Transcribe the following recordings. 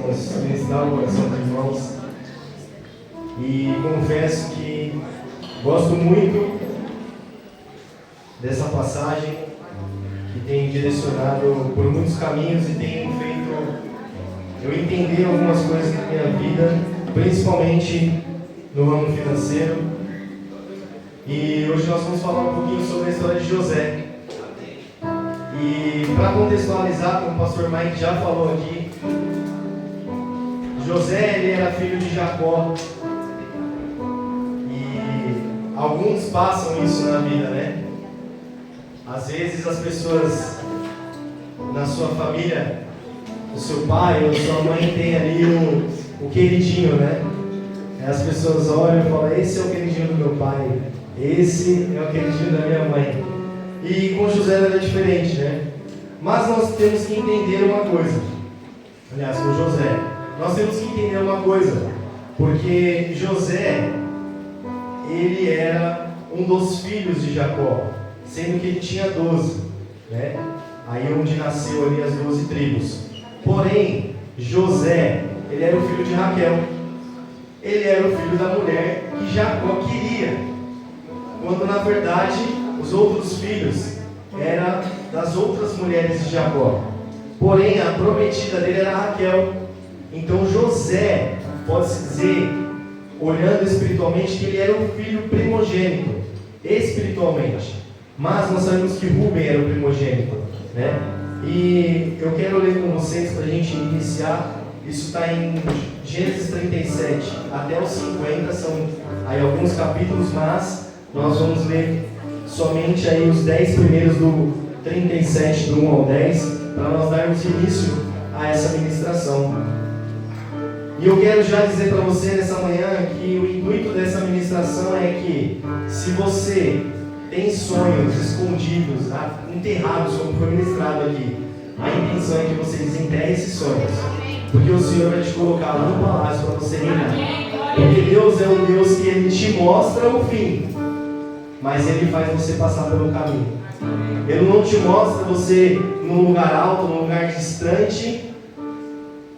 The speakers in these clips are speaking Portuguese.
Vamos ministrar o coração dos irmãos. E confesso que gosto muito dessa passagem, que tem direcionado por muitos caminhos e tem feito eu entender algumas coisas da minha vida, principalmente no ramo financeiro. E hoje nós vamos falar um pouquinho sobre a história de José. E para contextualizar, como o pastor Mike já falou aqui, José ele era filho de Jacó. E alguns passam isso na vida, né? Às vezes as pessoas na sua família, o seu pai ou sua mãe tem ali o queridinho, né? As pessoas olham e falam: esse é o queridinho do meu pai, esse é o queridinho da minha mãe. E com José era diferente, né? Mas nós temos que entender uma coisa. Aliás, com José, nós temos que entender uma coisa, porque José, ele era um dos filhos de Jacó, sendo que ele tinha 12, né? Aí onde nasceu ali as 12 tribos. Porém, José, ele era o filho de Raquel. Ele era o filho da mulher que Jacó queria, quando na verdade os outros filhos eram das outras mulheres de Jacó. Porém, a prometida dele era Raquel. Então José, pode-se dizer, olhando espiritualmente, que ele era o filho primogênito, espiritualmente. Mas nós sabemos que Rúben era o primogênito, né? E eu quero ler com vocês para a gente iniciar. Isso está em Gênesis 37 até os 50, são aí alguns capítulos, mas nós vamos ler somente aí os 10 primeiros do 37, do 1 ao 10, para nós darmos início a essa ministração. E eu quero já dizer para você nessa manhã que o intuito dessa ministração é que, se você tem sonhos escondidos, enterrados, como foi ministrado aqui, a intenção é que você desenterre esses sonhos, porque o Senhor vai te colocar lá no palácio para você reinar. Porque Deus é um Deus que Ele te mostra o fim, mas Ele faz você passar pelo caminho. Ele não te mostra você num lugar alto, num lugar distante,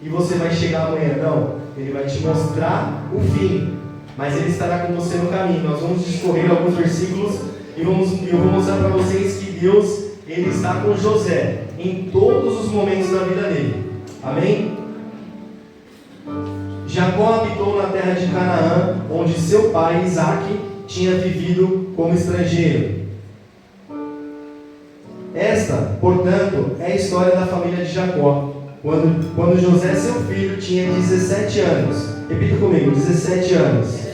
e você vai chegar amanhã. Não, Ele vai te mostrar o fim, mas Ele estará com você no caminho. Nós vamos discorrer alguns versículos e eu vou mostrar para vocês que Deus, Ele está com José em todos os momentos da vida dele. Amém? Jacó habitou na terra de Canaã, onde seu pai Isaque tinha vivido como estrangeiro. Esta, portanto, é a história da família de Jacó. Quando José, seu filho, tinha 17 anos. Repita comigo: 17 anos.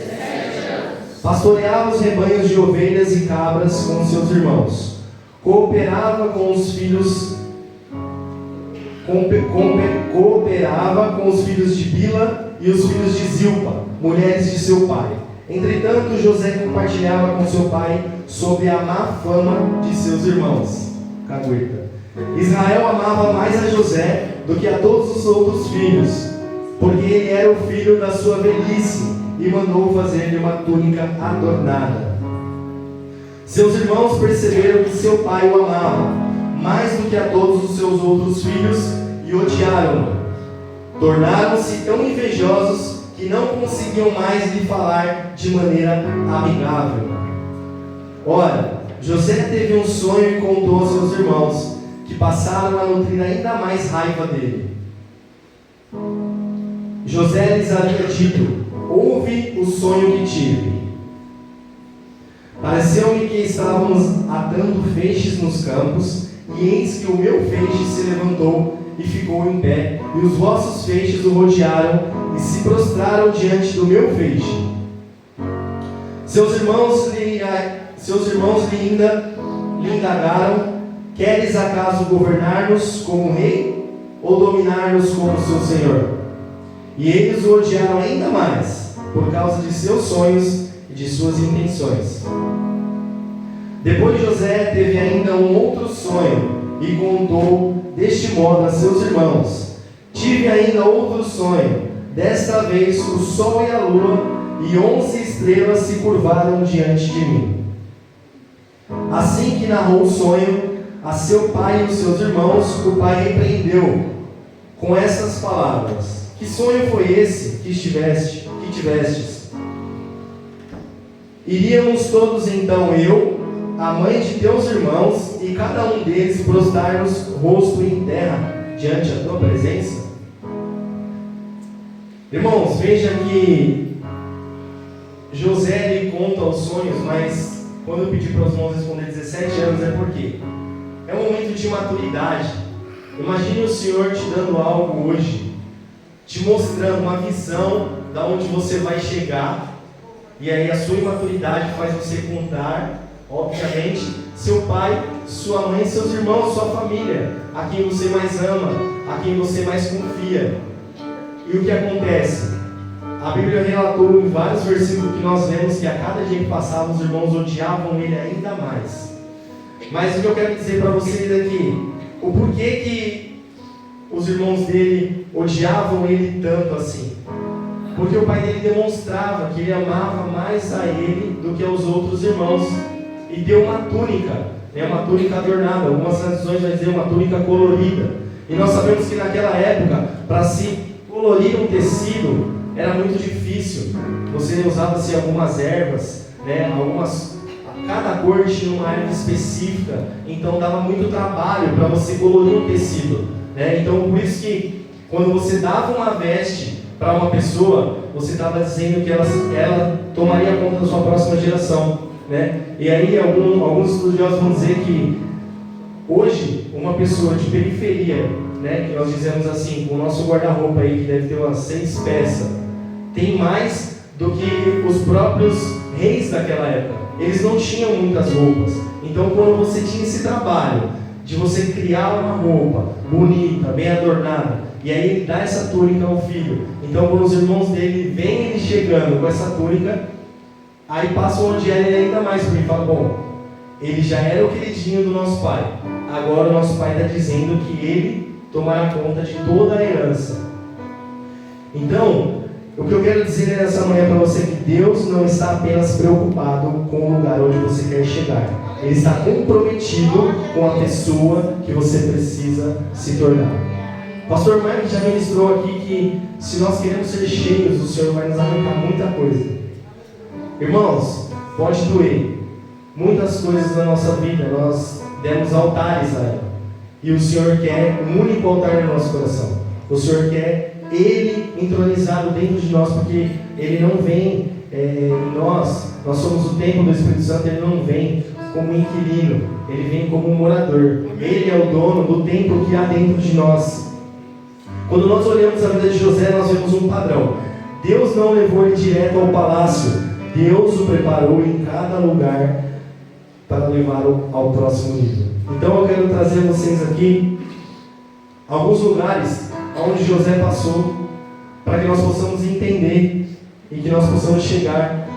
Pastoreava os rebanhos de ovelhas e cabras com seus irmãos. Cooperava com os filhos de Bila e os filhos de Zilpa, mulheres de seu pai. Entretanto, José compartilhava com seu pai sobre a má fama de seus irmãos. Cagueta. Israel amava mais a José do que a todos os outros filhos, porque ele era o filho da sua velhice, e mandou fazer-lhe uma túnica adornada. Seus irmãos perceberam que seu pai o amava mais do que a todos os seus outros filhos e odiaram-no. Tornaram-se tão invejosos que não conseguiam mais lhe falar de maneira amigável. Ora, José teve um sonho e contou aos seus irmãos, que passaram a nutrir ainda mais raiva dele. José lhes havia dito: ouve o sonho que tive. Pareceu-me que estávamos atando feixes nos campos, e eis que o meu feixe se levantou e ficou em pé, e os vossos feixes o rodearam e se prostraram diante do meu feixe. Seus irmãos lhe indagaram: queres acaso governar-nos como rei, ou dominar-nos como seu senhor? E eles o odiaram ainda mais, por causa de seus sonhos e de suas intenções. Depois José teve ainda um outro sonho, e contou deste modo a seus irmãos: tive ainda outro sonho, desta vez o sol e a lua e 11 estrelas se curvaram diante de mim. Assim que narrou o sonho a seu pai e os seus irmãos, o pai repreendeu com estas palavras: Que sonho foi esse que tivestes? Iríamos todos então, eu, a mãe de teus irmãos, e cada um deles prostrar-nos rosto em terra diante da tua presença? Irmãos, veja que José ele conta os sonhos, mas quando eu pedi para os irmãos responder 17 anos é porque é um momento de maturidade. Imagine o Senhor te dando algo hoje, te mostrando uma visão da onde você vai chegar, e aí a sua imaturidade faz você contar, obviamente, seu pai, sua mãe, seus irmãos, sua família, a quem você mais ama, a quem você mais confia. E o que acontece? A Bíblia relatou em vários versículos que nós vemos que a cada dia que passava os irmãos odiavam ele ainda mais. Mas o que eu quero dizer para vocês aqui, o porquê que os irmãos dele odiavam ele tanto assim? Porque o pai dele demonstrava que ele amava mais a ele do que aos outros irmãos, e deu uma túnica, uma túnica adornada, algumas traduções vai dizer uma túnica colorida. E nós sabemos que naquela época, para se colorir um tecido era muito difícil. Você usava-se algumas ervas, cada cor tinha uma erva específica, então dava muito trabalho para você colorir um tecido, Então por isso que quando você dava uma veste para uma pessoa, você estava dizendo que ela tomaria conta da sua próxima geração, E aí alguns estudiosos vão dizer que hoje uma pessoa de periferia, que nós dizemos assim, com o nosso guarda-roupa aí, que deve ter umas 6 peças, tem mais do que os próprios reis daquela época. Eles não tinham muitas roupas. Então, quando você tinha esse trabalho de você criar uma roupa bonita, bem adornada, e aí ele dá essa túnica ao filho. Então, quando os irmãos dele veem ele chegando com essa túnica, aí passam a odiar ele ainda mais, porque ele fala, bom, ele já era o queridinho do nosso pai. Agora o nosso pai está dizendo que ele tomará conta de toda a herança. Então, o que eu quero dizer nessa manhã para você é que Deus não está apenas preocupado com o lugar onde você quer chegar. Ele está comprometido com a pessoa que você precisa se tornar. O pastor Mike já ministrou aqui que se nós queremos ser cheios, o Senhor vai nos arrancar muita coisa. Irmãos, pode doer. Muitas coisas na nossa vida nós demos altares a ela. E o Senhor quer um único altar no nosso coração. O Senhor quer Ele entronizado dentro de nós, porque Ele não vem em nós somos o templo do Espírito Santo. Ele não vem como inquilino, Ele vem como um morador. Ele é o dono do templo que há dentro de nós. Quando nós olhamos a vida de José, nós vemos um padrão. Deus não levou ele direto ao palácio, Deus o preparou em cada lugar para levá-lo ao próximo nível. Então eu quero trazer a vocês aqui alguns lugares onde José passou, para que nós possamos entender e que nós possamos chegar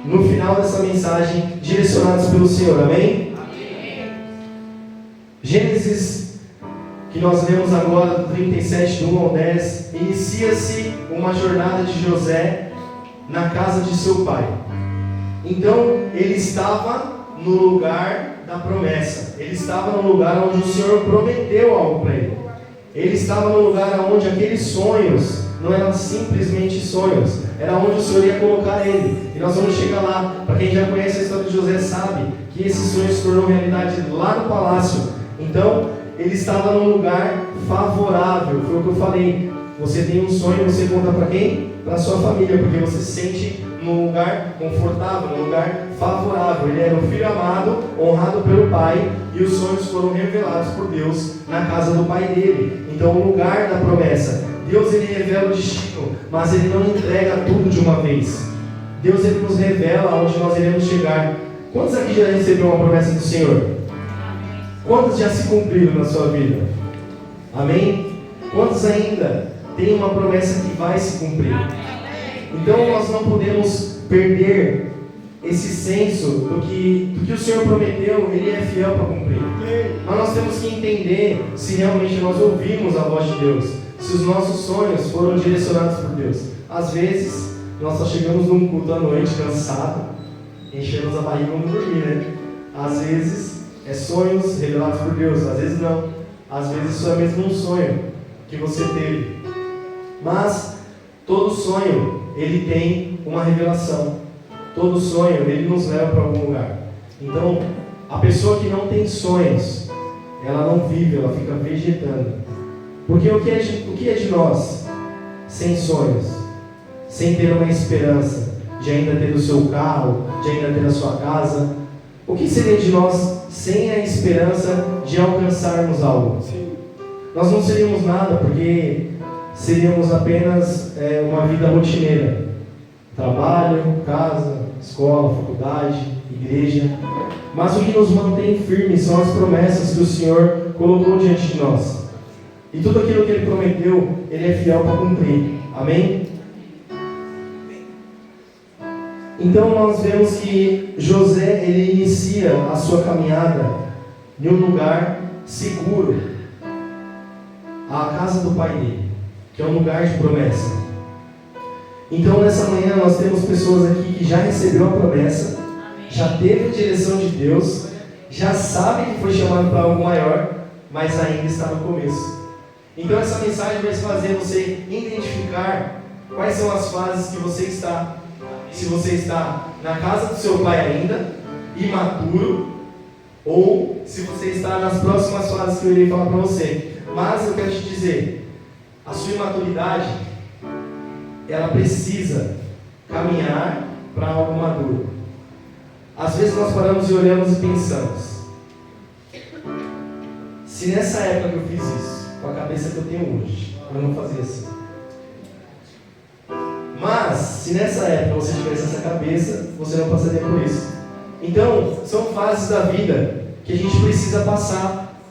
no final dessa mensagem direcionados pelo Senhor. Amém? Amém. Gênesis, que nós lemos agora, do 37, do 1 ao 10, inicia-se uma jornada de José na casa de seu pai. Então ele estava no lugar da promessa, ele estava no lugar onde o Senhor prometeu algo para ele. Ele estava no lugar onde aqueles sonhos não eram simplesmente sonhos, era onde o Senhor ia colocar ele. E nós vamos chegar lá. Para quem já conhece a história de José sabe que esse sonho se tornou realidade lá no palácio. Então ele estava num lugar favorável. Foi o que eu falei, você tem um sonho, você conta para quem? Para a sua família, porque você se sente num lugar confortável, num lugar favorável. Ele era um filho amado, honrado pelo pai, e os sonhos foram revelados por Deus na casa do pai dele. Então o lugar da promessa, Deus ele revela o destino, mas ele não entrega tudo de uma vez. Deus ele nos revela onde nós iremos chegar. Quantos aqui já receberam uma promessa do Senhor? Quantos já se cumpriram na sua vida? Amém? Quantos ainda têm uma promessa que vai se cumprir? Então nós não podemos perder esse senso do que o Senhor prometeu, Ele é fiel para cumprir. Mas nós temos que entender se realmente nós ouvimos a voz de Deus, se os nossos sonhos foram direcionados por Deus. Às vezes nós só chegamos num culto à noite cansado, enchemos a barriga e vamos dormir, Às vezes é sonhos revelados por Deus, às vezes não. Às vezes isso é mesmo um sonho que você teve. Mas todo sonho, ele tem uma revelação. Todo sonho, ele nos leva para algum lugar. Então, a pessoa que não tem sonhos, ela não vive, ela fica vegetando. Porque o que é de nós sem sonhos? Sem ter uma esperança de ainda ter o seu carro, de ainda ter a sua casa? O que seria de nós sem a esperança de alcançarmos algo? Nós não seríamos nada, porque seríamos apenas uma vida rotineira. Trabalho, casa, escola, faculdade, igreja. Mas o que nos mantém firmes são as promessas que o Senhor colocou diante de nós. E tudo aquilo que Ele prometeu, Ele é fiel para cumprir. Amém? Então nós vemos que José, ele inicia a sua caminhada em um lugar seguro, a casa do pai dele, que é um lugar de promessa. Então nessa manhã nós temos pessoas aqui que já recebeu a promessa, já teve a direção de Deus, já sabe que foi chamado para algo maior, mas ainda está no começo. Então essa mensagem vai fazer você identificar quais são as fases que você está. Se você está na casa do seu pai ainda, imaturo, ou se você está nas próximas fases que eu irei falar para você. Mas eu quero te dizer, a sua imaturidade, ela precisa caminhar para algo maduro. Às vezes nós paramos e olhamos e pensamos, se nessa época que eu fiz isso, com a cabeça que eu tenho hoje, eu não fazia assim. Mas, se nessa época você tivesse essa cabeça, você não passaria por isso. Então, são fases da vida que a gente precisa passar.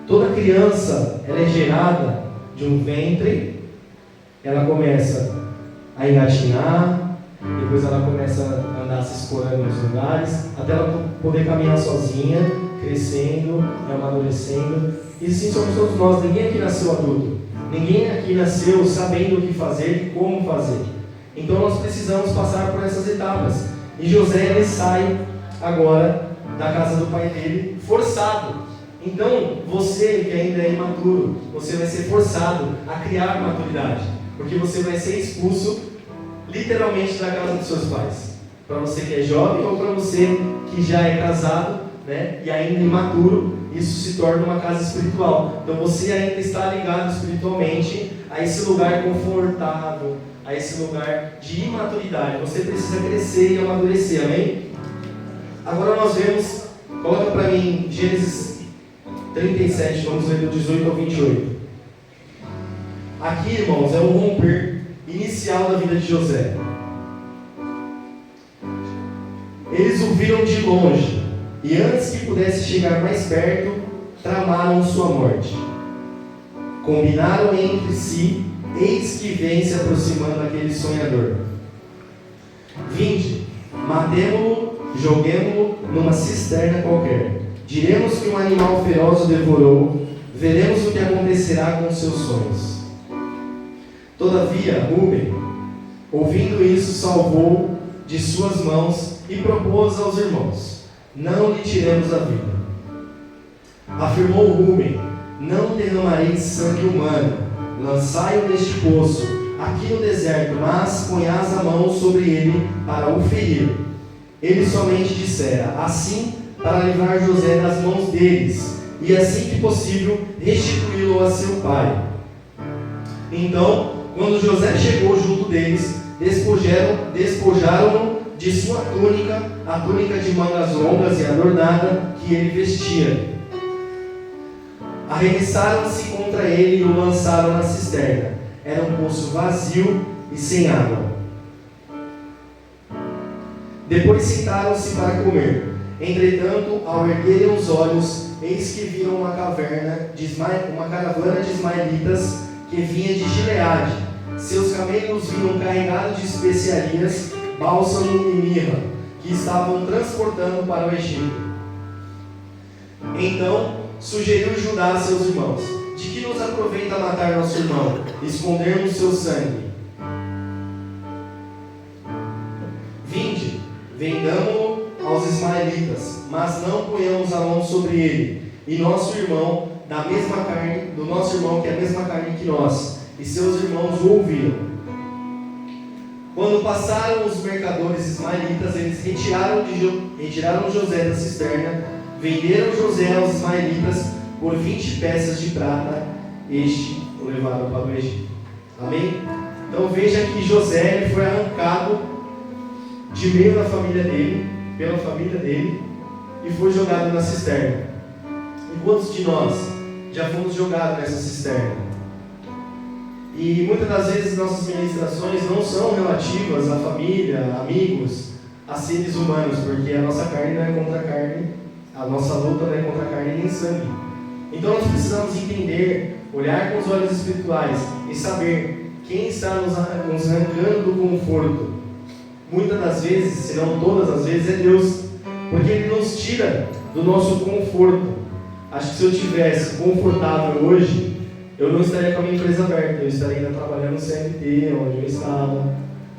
Toda criança, ela é gerada de um ventre, ela começa a engatinhar, depois ela começa a andar se escorando nos lugares, até ela poder caminhar sozinha, crescendo, amadurecendo. E assim somos todos nós, ninguém aqui nasceu adulto. Ninguém aqui nasceu sabendo o que fazer e como fazer. Então nós precisamos passar por essas etapas. E José, ele sai agora da casa do pai dele forçado. Então você que ainda é imaturo, você vai ser forçado a criar maturidade, porque você vai ser expulso literalmente da casa dos seus pais. Para você que é jovem ou para você que já é casado, né, e ainda imaturo, isso se torna uma casa espiritual. Então você ainda está ligado espiritualmente a esse lugar confortável, a esse lugar de imaturidade. Você precisa crescer e amadurecer, amém? Agora nós vemos, coloca para mim Gênesis 37, vamos ler do 18 ao 28. Aqui, irmãos, é o romper inicial da vida de José. Eles o viram de longe, e antes que pudesse chegar mais perto, tramaram sua morte. Combinaram entre si, eis que vem se aproximando aquele sonhador. Vinde, matemo-lo, joguemo-lo numa cisterna qualquer. Diremos que um animal feroz o devorou, veremos o que acontecerá com seus sonhos. Todavia, Rúben, ouvindo isso, salvou de suas mãos e propôs aos irmãos: não lhe tiremos a vida. Afirmou Rúben: não derramareis sangue humano, lançai-o neste poço, aqui no deserto, mas ponhais a mão sobre ele para o ferir. Ele somente dissera assim, para livrar José das mãos deles, e assim que possível restituí-lo a seu pai. Então, quando José chegou junto deles, despojaram-no de sua túnica, a túnica de mangas longas e adornada que ele vestia. Arremessaram-se contra ele e o lançaram na cisterna. Era um poço vazio e sem água. Depois sentaram-se para comer. Entretanto, ao erguerem os olhos, eis que viram uma caravana de ismaelitas que vinha de Gileade. Seus camelos vinham carregados de especiarias, bálsamo e mirra, que estavam transportando para o Egito. Então sugeriu Judá a seus irmãos: de que nos aproveita matar nosso irmão, escondermos seu sangue? Vinde, vendamo-lo aos ismaelitas, mas não ponhamos a mão sobre ele, e nosso irmão, do nosso irmão que é a mesma carne que nós, e seus irmãos o ouviram. Quando passaram os mercadores ismaelitas, eles retiraram José da cisterna, venderam José aos ismaelitas por 20 peças de prata, este o levaram para o Egito. Amém? Então veja que José ele foi arrancado de meio da família dele, pela família dele, e foi jogado na cisterna. E quantos de nós já fomos jogados nessa cisterna? E muitas das vezes nossas ministrações não são relativas à família, amigos, a seres humanos, porque a nossa carne não é contra a carne, a nossa luta não é contra a carne nem sangue. Então nós precisamos entender, olhar com os olhos espirituais e saber quem está nos arrancando do conforto. Muitas das vezes, se não todas as vezes, é Deus, porque Ele nos tira do nosso conforto. Acho que se eu estivesse confortável hoje, eu não estaria com a minha empresa aberta, eu estaria ainda trabalhando no CLT, onde eu estava,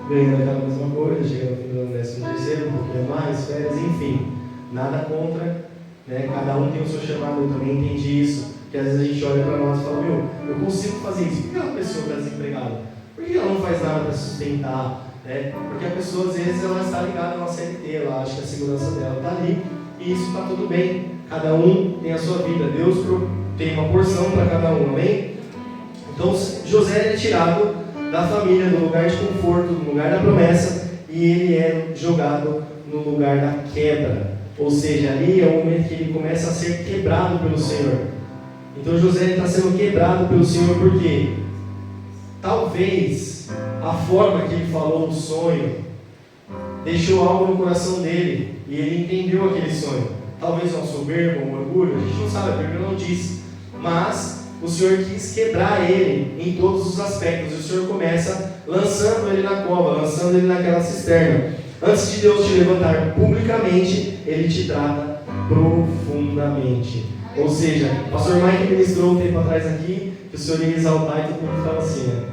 ganhando aquela mesma coisa, chegando no fim do ano 13º, um pouquinho mais, férias, enfim. Nada contra, né? Cada um tem o seu chamado, eu também entendi isso, que às vezes a gente olha para nós e fala, eu consigo fazer isso, por que aquela pessoa está desempregada? Por que ela não faz nada para sustentar? Porque a pessoa às vezes ela está ligada na CLT, ela acha que a segurança dela está ali, e isso está tudo bem, cada um tem a sua vida, Deus tem uma porção para cada um, amém? Então José é tirado da família, do lugar de conforto, do lugar da promessa, e ele é jogado no lugar da quebra, ou seja, ali é o momento que ele começa a ser quebrado pelo Senhor. Então José está sendo quebrado pelo Senhor porque talvez a forma que ele falou do sonho deixou algo no coração dele e ele entendeu aquele sonho. Talvez um soberbo, um orgulho, a gente não sabe, a Bíblia não diz, mas o Senhor quis quebrar ele em todos os aspectos. E o Senhor começa lançando ele na cova, lançando ele naquela cisterna. Antes de Deus te levantar publicamente, Ele te trata profundamente. Ou seja, o pastor Mike ministrou um tempo atrás aqui, que o Senhor ia exaltar e todo mundo ficava assim, né?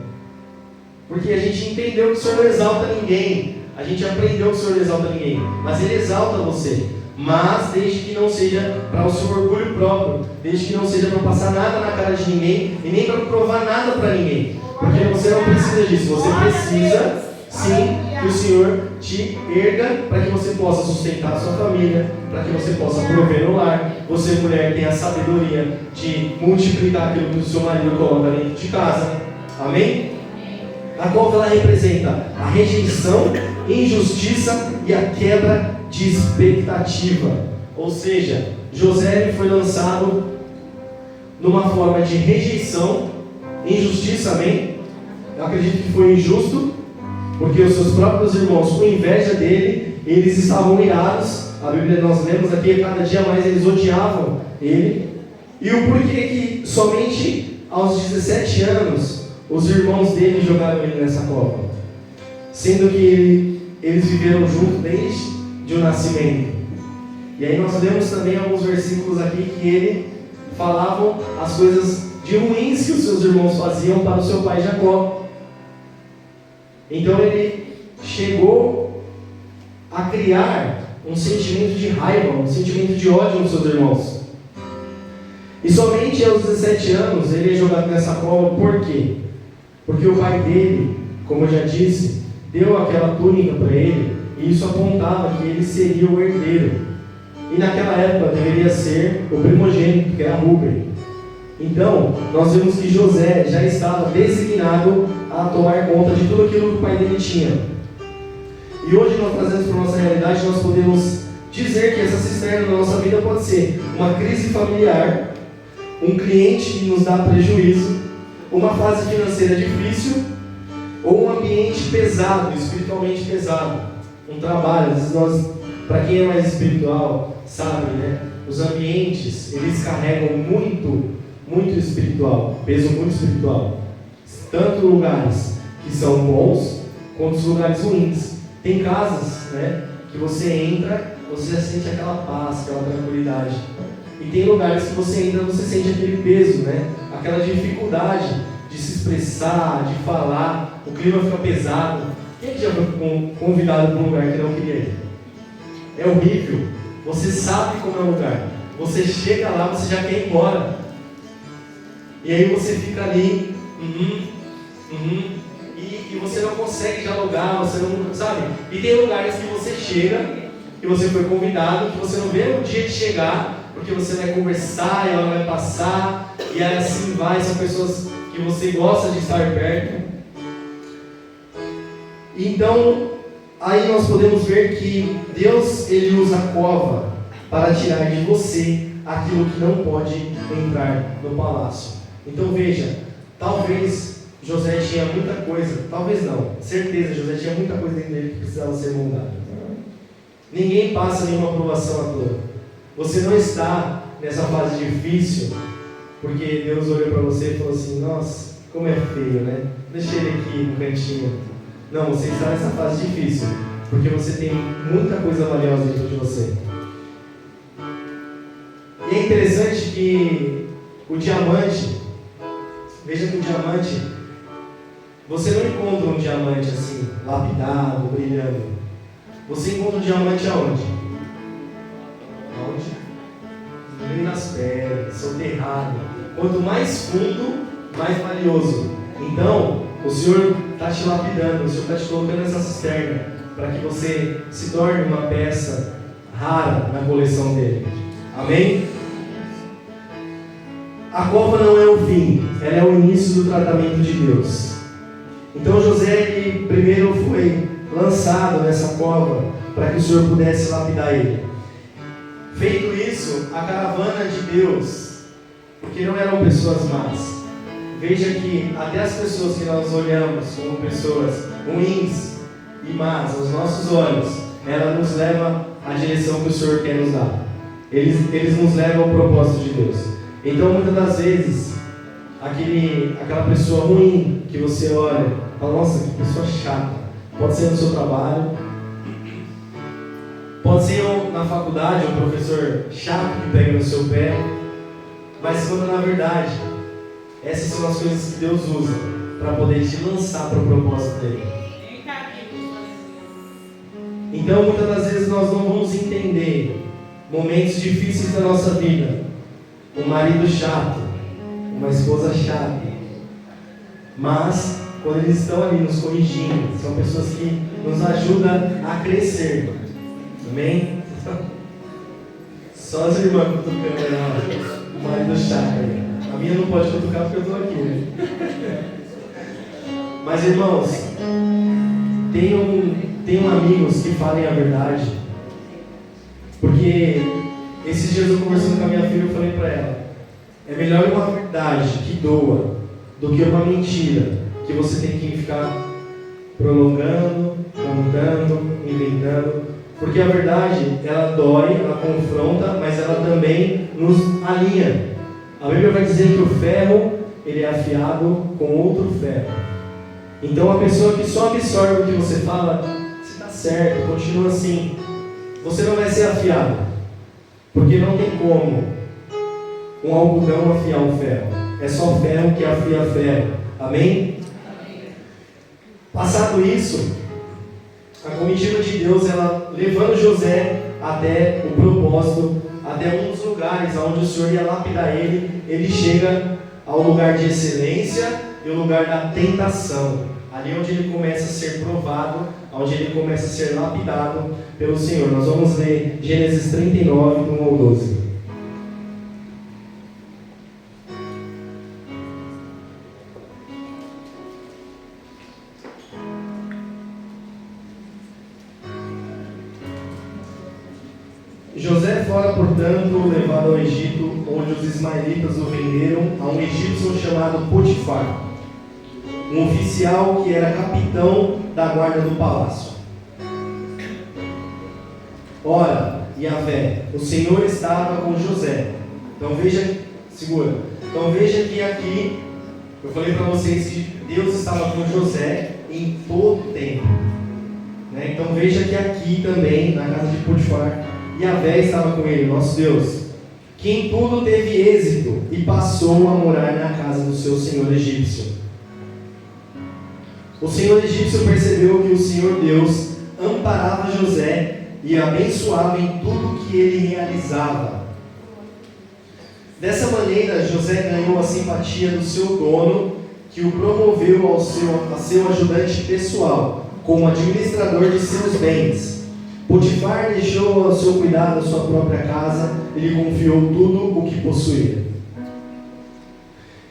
Porque a gente entendeu que o Senhor não exalta ninguém, a gente aprendeu que o Senhor não exalta ninguém, mas Ele exalta você. Mas desde que não seja para o seu orgulho próprio, desde que não seja para passar nada na cara de ninguém e nem para provar nada para ninguém, porque você não precisa disso, você precisa sim que o Senhor te erga para que você possa sustentar a sua família, para que você possa prover no lar. Você, mulher, tem a sabedoria de multiplicar aquilo que o seu marido coloca dentro de casa, amém? A qual ela representa a rejeição, injustiça e a quebra de expectativa. Ou seja, José foi lançado numa forma de rejeição, injustiça, amém? Eu acredito que foi injusto, porque os seus próprios irmãos, com inveja dele, eles estavam irados. A Bíblia nós lemos aqui, cada dia mais eles odiavam ele. E o porquê que somente aos 17 anos os irmãos dele jogaram ele nessa cova, sendo que eles viveram junto desde o nascimento. E aí nós lemos também alguns versículos aqui que ele falavam as coisas de ruins que os seus irmãos faziam para o seu pai Jacó. Então ele chegou a criar um sentimento de raiva, um sentimento de ódio nos seus irmãos. E somente aos 17 anos ele é jogado nessa cova. Por quê? Porque o pai dele, como eu já disse, deu aquela túnica para ele, e isso apontava que ele seria o herdeiro. E naquela época deveria ser o primogênito, que era Rúben. Então, nós vemos que José já estava designado a tomar conta de tudo aquilo que o pai dele tinha. E hoje nós trazemos para a nossa realidade, nós podemos dizer que essa cisterna na nossa vida pode ser uma crise familiar, um cliente que nos dá prejuízo, uma fase financeira difícil, ou um ambiente pesado, espiritualmente pesado, um trabalho. Às vezes para quem é mais espiritual, sabe, né? Os ambientes, eles carregam muito espiritual, peso muito espiritual. Tanto lugares que são bons, quanto os lugares ruins. Tem casas, né, que você entra, você sente aquela paz, aquela tranquilidade. E tem lugares que você entra, você sente aquele peso, né, aquela dificuldade de se expressar, de falar, o clima fica pesado. Quem já foi convidado para um lugar que não queria ir? É horrível. Você sabe como é o lugar. Você chega lá, você já quer ir embora. E aí você fica ali, E você não consegue dialogar, você não sabe. E tem lugares que você chega, que você foi convidado, que você não vê o dia de chegar, porque você vai conversar e ela vai passar, e aí assim vai, são pessoas que você gosta de estar perto. Então, aí nós podemos ver que Deus, Ele usa a cova para tirar de você aquilo que não pode entrar no palácio. Então veja, talvez José tinha muita coisa, talvez não, certeza, José tinha muita coisa dentro dele que precisava ser moldada. Ninguém passa nenhuma aprovação à toa. Você não está nessa fase difícil porque Deus olhou para você e falou assim: nossa, como é feio, né? Deixa ele aqui no cantinho. Não, você está nessa fase difícil porque você tem muita coisa valiosa dentro de você. E é interessante que o diamante, veja que o diamante, você não encontra um diamante assim, lapidado, brilhando. Você encontra um diamante aonde? Aonde? Bem nas pedras, soterrado. Quanto mais fundo, mais valioso. Então, o Senhor está te lapidando, o Senhor está te colocando nessa cisterna para que você se torne uma peça rara na coleção dele. Amém? A cova não é o fim, ela é o início do tratamento de Deus. Então José, ele primeiro foi lançado nessa cova para que o Senhor pudesse lapidar ele. Feito isso, a caravana de Deus, porque não eram pessoas más. Veja que até as pessoas que nós olhamos como pessoas ruins e más aos nossos olhos, ela nos leva à direção que o Senhor quer nos dar. Eles nos levam ao propósito de Deus. Então, muitas das vezes, aquela pessoa ruim que você olha, fala: nossa, que pessoa chata. Pode ser no seu trabalho, pode ser na faculdade, um professor chato que pega no seu pé, mas quando na verdade, essas são as coisas que Deus usa para poder te lançar para o propósito dele. Então, muitas das vezes nós não vamos entender momentos difíceis da nossa vida. Um marido chato, uma esposa chata, mas quando eles estão ali nos corrigindo, são pessoas que nos ajudam a crescer. Amém? Só as irmãs cutucando o marido chato aí. A minha não pode cutucar porque eu estou aqui, né? Mas irmãos, tenham amigos que falem a verdade, porque esses dias eu conversando com a minha filha, eu falei para ela: é melhor uma verdade que doa do que uma mentira que você tem que ficar prolongando, contando, inventando. Porque a verdade, ela dói, ela confronta, mas ela também nos alinha. A Bíblia vai dizer que o ferro, ele é afiado com outro ferro. Então a pessoa que só absorve o que você fala, você está certo, continua assim, você não vai ser afiado. Porque não tem como um algodão afiar um ferro. É só ferro que afia ferro. Amém? Passado isso, a comitiva de Deus, ela levando José até o propósito, até um dos lugares onde o Senhor ia lapidar ele, ele chega ao lugar de excelência e o lugar da tentação. Ali onde ele começa a ser provado, onde ele começa a ser lapidado pelo Senhor. Nós vamos ler Gênesis 39, do 1 ao 12. José fora, portanto, levado ao Egito, onde os ismaelitas o venderam a um egípcio chamado Potifar, um oficial que era capitão da guarda do palácio. Ora, Yahvé, o Senhor estava com José. Então veja, segura. Então veja que aqui, eu falei para vocês que Deus estava com José em todo o tempo. Né? Então veja que aqui também, na casa de Potifar, Yahvé estava com ele, nosso Deus, que em tudo teve êxito e passou a morar na casa do seu senhor egípcio. O senhor egípcio percebeu que o Senhor Deus amparava José e abençoava em tudo que ele realizava. Dessa maneira, José ganhou a simpatia do seu dono, que o promoveu a seu ajudante pessoal, como administrador de seus bens. Potifar deixou ao seu cuidado a sua própria casa e lhe confiou tudo o que possuía.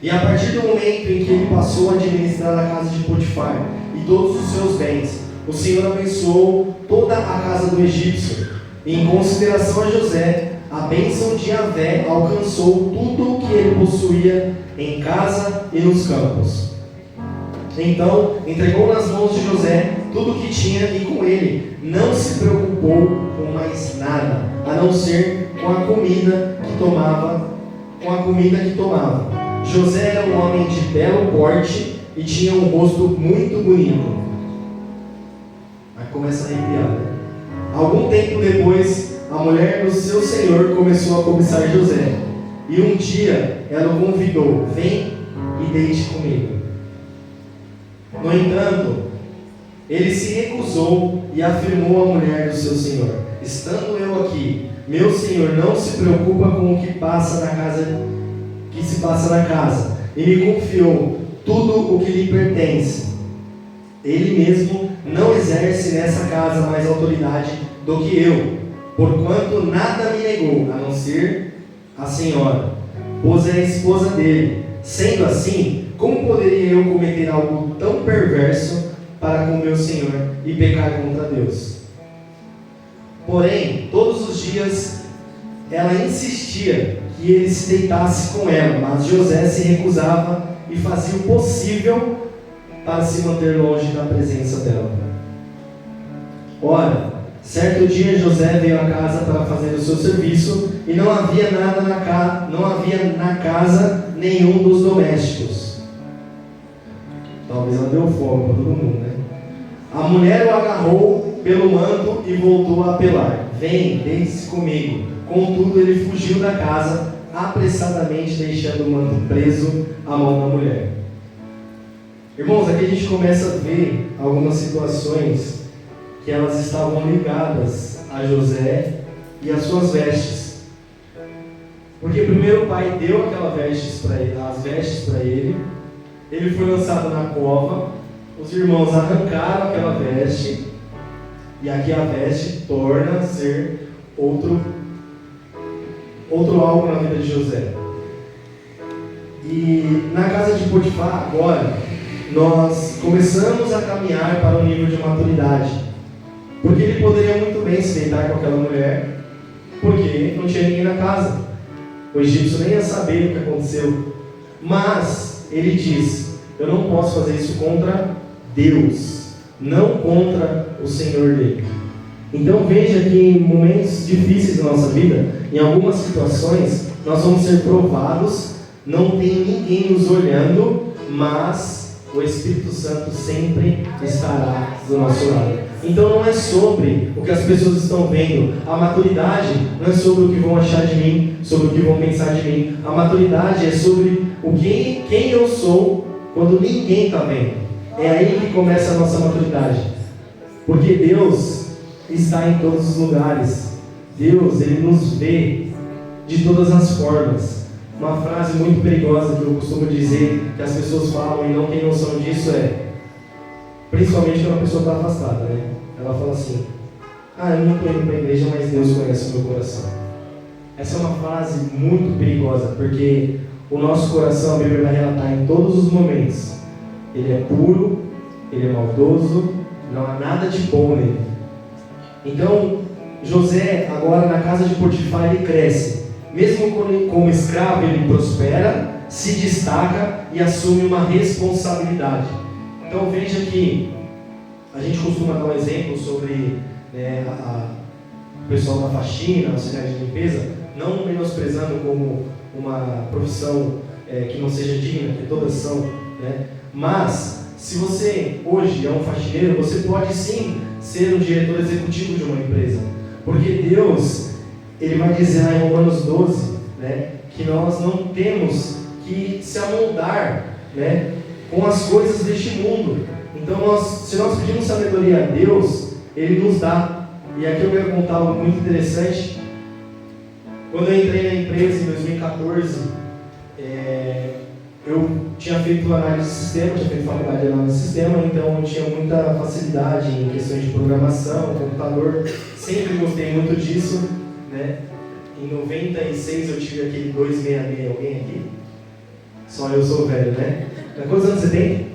E a partir do momento em que ele passou a administrar a casa de Potifar e todos os seus bens, o Senhor abençoou toda a casa do egípcio. E em consideração a José, a bênção de Yahvé alcançou tudo o que ele possuía em casa e nos campos. Então entregou nas mãos de José tudo o que tinha e com ele não se preocupou com mais nada, a não ser com a comida que tomava. José era um homem de belo porte e tinha um rosto muito bonito. Aí começa a arrepiar, né? Algum tempo depois, a mulher do seu senhor começou a cobiçar José. E um dia ela o convidou: vem e deite comigo. No entanto, ele se recusou e afirmou à mulher do seu senhor: estando eu aqui, meu senhor não se preocupa com o que se passa na casa, e me confiou tudo o que lhe pertence. Ele mesmo não exerce nessa casa mais autoridade do que eu, porquanto nada me negou, a não ser a senhora, pois é a esposa dele. Sendo assim, como poderia eu cometer algo tão perverso para com meu senhor e pecar contra Deus? Porém, todos os dias ela insistia que ele se deitasse com ela, mas José se recusava e fazia o possível para se manter longe da presença dela. Ora, certo dia José veio à casa para fazer o seu serviço e não havia na casa nenhum dos domésticos. Talvez ela deu fome para todo mundo, né? A mulher o agarrou pelo manto e voltou a apelar: vem, deite-se comigo. Contudo, ele fugiu da casa apressadamente, deixando o manto preso à mão da mulher. Irmãos, aqui a gente começa a ver algumas situações que elas estavam ligadas a José e as suas vestes. Porque primeiro o pai deu aquelas vestes para ele, ele foi lançado na cova, os irmãos arrancaram aquela veste, e aqui a veste torna a ser outro algo na vida de José. E na casa de Potifar, agora, nós começamos a caminhar para um nível de maturidade. Porque ele poderia muito bem se deitar com aquela mulher, porque não tinha ninguém na casa. O egípcio nem ia saber o que aconteceu. Mas ele diz: eu não posso fazer isso contra Deus, não contra o Senhor dele. Então veja que em momentos difíceis da nossa vida, em algumas situações, nós vamos ser provados, não tem ninguém nos olhando, mas o Espírito Santo sempre estará do nosso lado. Então não é sobre o que as pessoas estão vendo. A maturidade não é sobre o que vão achar de mim, sobre o que vão pensar de mim. A maturidade é sobre quem eu sou quando ninguém está vendo. É aí que começa a nossa maturidade. Porque Deus está em todos os lugares. Deus, Ele nos vê de todas as formas. Uma frase muito perigosa que eu costumo dizer, que as pessoas falam e não têm noção disso, principalmente quando a pessoa está afastada, né? Ela fala assim: eu não estou indo para a igreja, mas Deus conhece o meu coração. Essa é uma frase muito perigosa, porque o nosso coração, a Bíblia vai relatar em todos os momentos, ele é puro, ele é maldoso, não há nada de bom nele. Então, José, agora na casa de Potifar, ele cresce. Mesmo como escravo, ele prospera, se destaca e assume uma responsabilidade. Então veja que a gente costuma dar um exemplo sobre o pessoal da faxina, auxiliar de limpeza, não menosprezando como uma profissão que não seja digna, que todas são, né? Mas se você hoje é um faxineiro, você pode sim ser o diretor executivo de uma empresa, porque Deus, Ele vai dizer lá em Romanos 12, né, que nós não temos que se amoldar, né, com as coisas deste mundo. Então se nós pedimos sabedoria a Deus, Ele nos dá. E aqui eu quero contar algo muito interessante. Quando eu entrei na empresa em 2014, eu tinha feito análise de sistema, tinha feito faculdade de análise de sistema, então eu tinha muita facilidade em questões de programação, computador, sempre gostei muito disso, né? Em 96 eu tive aquele 266, alguém aqui? Só eu sou velho, né? Quantos anos você tem? 20.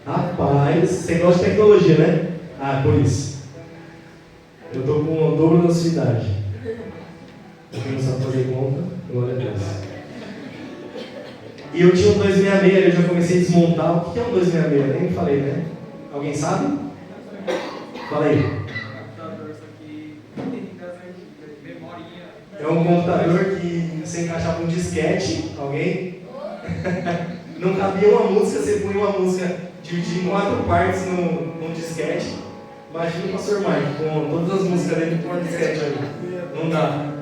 Rapaz, você gosta de tecnologia, né? Ah, por isso. Eu estou com o dobro da sua idade. Quem não sabe fazer conta, glória a Deus. E eu tinha um 266, eu já comecei a desmontar. O que é um 266? Nem falei, né? Alguém sabe? Fala aí. Computador, isso aqui das antigas, memorinha. É um computador que você encaixava um disquete. Alguém? Não cabia uma música, você punha uma música dividida em 4 partes num disquete. Imagina o pastor Mike com todas as músicas dele com uma disquete ali. Não dá.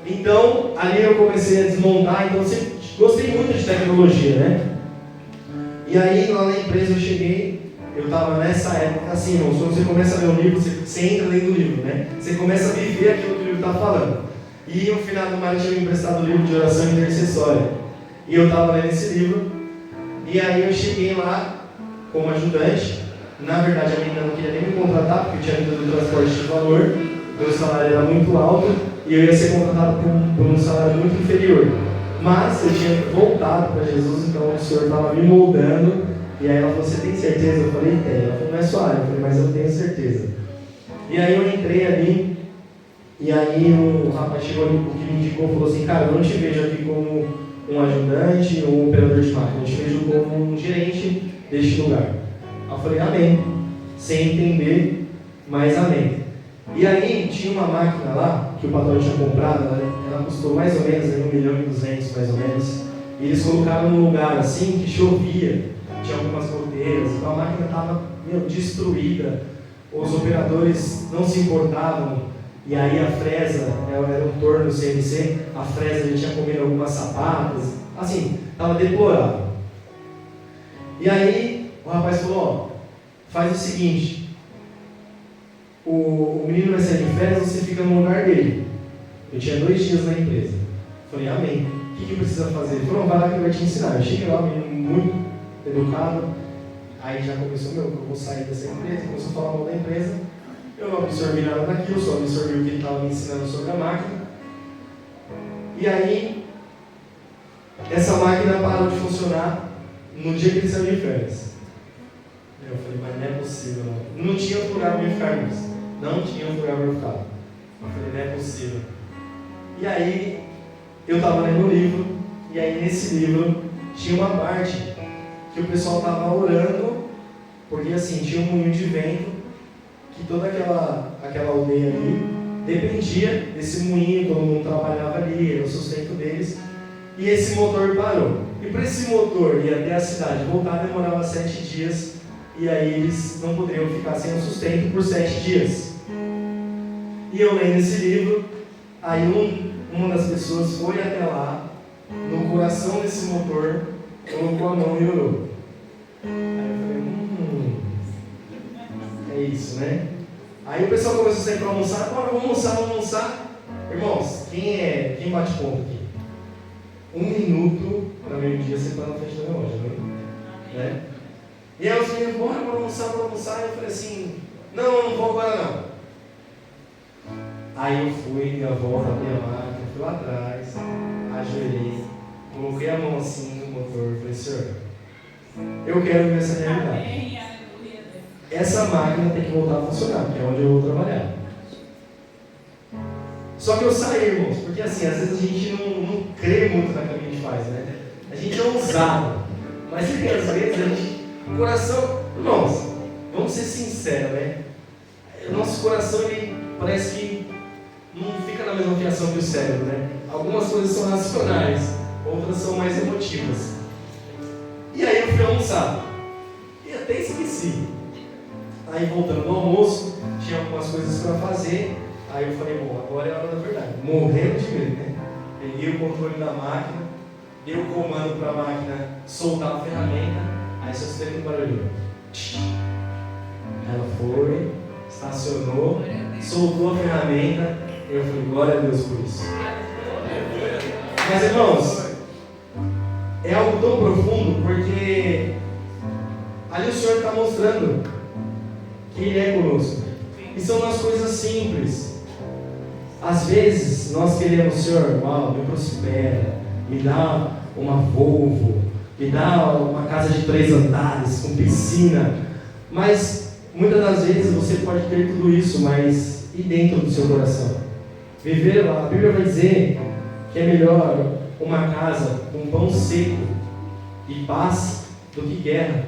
Então, ali eu comecei a desmontar, então eu sempre gostei muito de tecnologia, né? E aí, lá na empresa eu cheguei, eu estava nessa época, assim, irmãos, quando você começa a ler um livro, você entra lendo o livro, né? Você começa a viver aquilo que o livro está falando. E o final do Mário tinha me emprestado o livro de oração intercessória. E eu estava lendo esse livro, e aí eu cheguei lá como ajudante. Na verdade, a menina não queria nem me contratar, porque eu tinha vindo do transporte de valor, meu salário era muito alto, e eu ia ser contratado por um salário muito inferior. Mas eu tinha voltado para Jesus, então o Senhor estava me moldando. E aí ela falou, você tem certeza? Eu falei, tem. Ela falou, não é sua área. Eu falei, mas eu tenho certeza. E aí eu entrei ali, e aí o rapaz chegou ali, o que me indicou, falou assim, cara, eu não te vejo aqui como um ajudante ou um operador de máquina, eu te vejo como um gerente deste lugar. Eu falei, amém. Sem entender, mas amém. E aí tinha uma máquina lá, que o patrão tinha comprado, ela custou mais ou menos R$ 1.200.000, mais ou menos. E eles colocaram num lugar assim que chovia, tinha algumas goteiras, então a máquina estava destruída, os operadores não se importavam, e aí a fresa, era um torno CNC, a fresa já tinha comido algumas sapatas, assim, estava deplorável. E aí o rapaz falou, ó, faz o seguinte, o menino vai sair de férias, você fica no lugar dele. Eu tinha 2 dias na empresa. Falei, amém. O que precisa fazer? Ele falou, vai lá que ele vai te ensinar. Eu cheguei lá, um menino muito educado. Aí já começou, eu vou sair dessa empresa, começou a falar mal da empresa. Eu não absorvi nada daquilo, só absorvi o que ele estava me ensinando sobre a máquina. E aí, essa máquina parou de funcionar no dia que ele saiu de férias. Eu falei, mas não é possível, não. Não tinha outro lugar para eu ficar nisso. Não tinha outro lugar para eu ficar. Eu falei, não é possível. E aí, eu estava lendo um livro, e aí nesse livro tinha uma parte que o pessoal estava orando, porque assim, tinha um moinho de vento, que toda aquela aldeia ali dependia desse moinho, todo mundo trabalhava ali, era o sustento deles, e esse motor parou. E para esse motor ir até a cidade voltar demorava 7 dias, e aí eles não poderiam ficar sem o sustento por 7 dias. E eu lendo esse livro, aí uma das pessoas foi até lá, no coração desse motor, colocou a mão e orou. Aí eu falei, é isso, né? Aí o pessoal começou a sair para almoçar, agora vamos almoçar. Irmãos, quem bate ponto aqui? 1 minuto para meio-dia você está na frente da loja, né? E aí os meninos, bora almoçar. E eu falei assim, não vou agora não. Aí eu fui, dei a volta, abri a máquina, fui lá atrás, ajoelhei, coloquei a mão assim no motor e falei, Senhor, eu quero ver essa realidade. Essa máquina tem que voltar a funcionar, que é onde eu vou trabalhar. Só que eu saí, irmãos, porque assim, às vezes a gente não crê muito naquilo que a gente faz, né? A gente é ousado, mas às vezes a gente, o coração, irmãos, vamos ser sinceros, né? O nosso coração, ele parece que não fica na mesma fiação que o cérebro, né? Algumas coisas são racionais, outras são mais emotivas. E aí eu fui almoçar, e até esqueci. Aí voltando do almoço, tinha algumas coisas para fazer. Aí eu falei, bom, agora é a hora da verdade. Morrendo de medo, né? Peguei o controle da máquina, dei o comando para a máquina soltar a ferramenta. Aí só escutei um barulho. Ela foi, estacionou, soltou a ferramenta. Eu falei, glória a Deus por isso. Mas irmãos, é algo tão profundo, porque ali o Senhor está mostrando que Ele é conosco. E são umas coisas simples. Às vezes nós queremos, Senhor, uau, me prospera, me dá uma Volvo, me dá uma casa de 3 andares, com piscina. Mas muitas das vezes você pode ter tudo isso, mas e dentro do seu coração? Viver, a Bíblia vai dizer que é melhor uma casa com pão seco e paz do que guerra.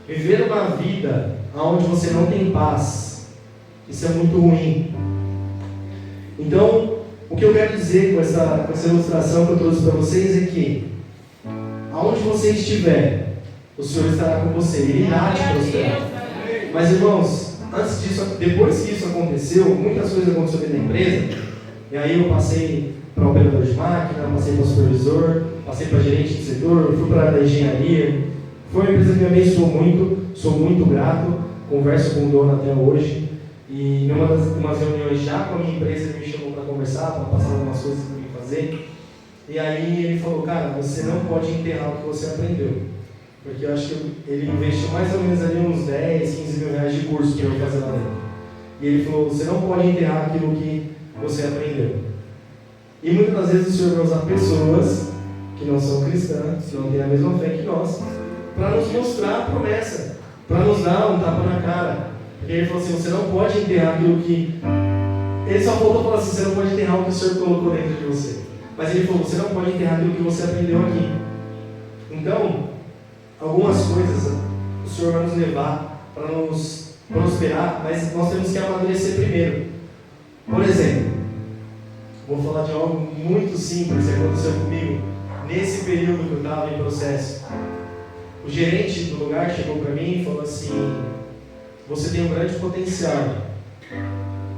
Viver uma vida onde você não tem paz, isso é muito ruim. Então, o que eu quero dizer com essa ilustração que eu trouxe para vocês é que aonde você estiver, o Senhor estará com você, Ele irá te prosperar. Mas irmãos, antes disso, depois que isso aconteceu, muitas coisas aconteceram dentro da empresa, e aí eu passei para operador de máquina, passei para supervisor, passei para gerente de setor, fui para a área da engenharia. Foi uma empresa que me abençoou muito, sou muito grato, converso com o dono até hoje. E em umas reuniões já com a minha empresa, ele me chamou para conversar, para passar algumas coisas para mim fazer. E aí ele falou, cara, você não pode enterrar o que você aprendeu. Porque eu acho que ele investiu mais ou menos ali uns 10, 15 mil reais de curso que eu ia fazer lá dentro. E ele falou, você não pode enterrar aquilo que você aprendeu. E muitas das vezes o Senhor vai usar pessoas que não são cristãs, que não têm a mesma fé que nós, para nos mostrar a promessa, para nos dar um tapa na cara. Porque ele falou assim, você não pode enterrar aquilo que... Ele só faltou falar assim, você não pode enterrar o que o Senhor colocou dentro de você. Mas ele falou, você não pode enterrar aquilo que você aprendeu aqui. Então, algumas coisas o Senhor vai nos levar para nos prosperar, mas nós temos que amadurecer primeiro. Por exemplo, vou falar de algo muito simples que aconteceu comigo nesse período que eu estava em processo. O gerente do lugar chegou para mim e falou assim, você tem um grande potencial.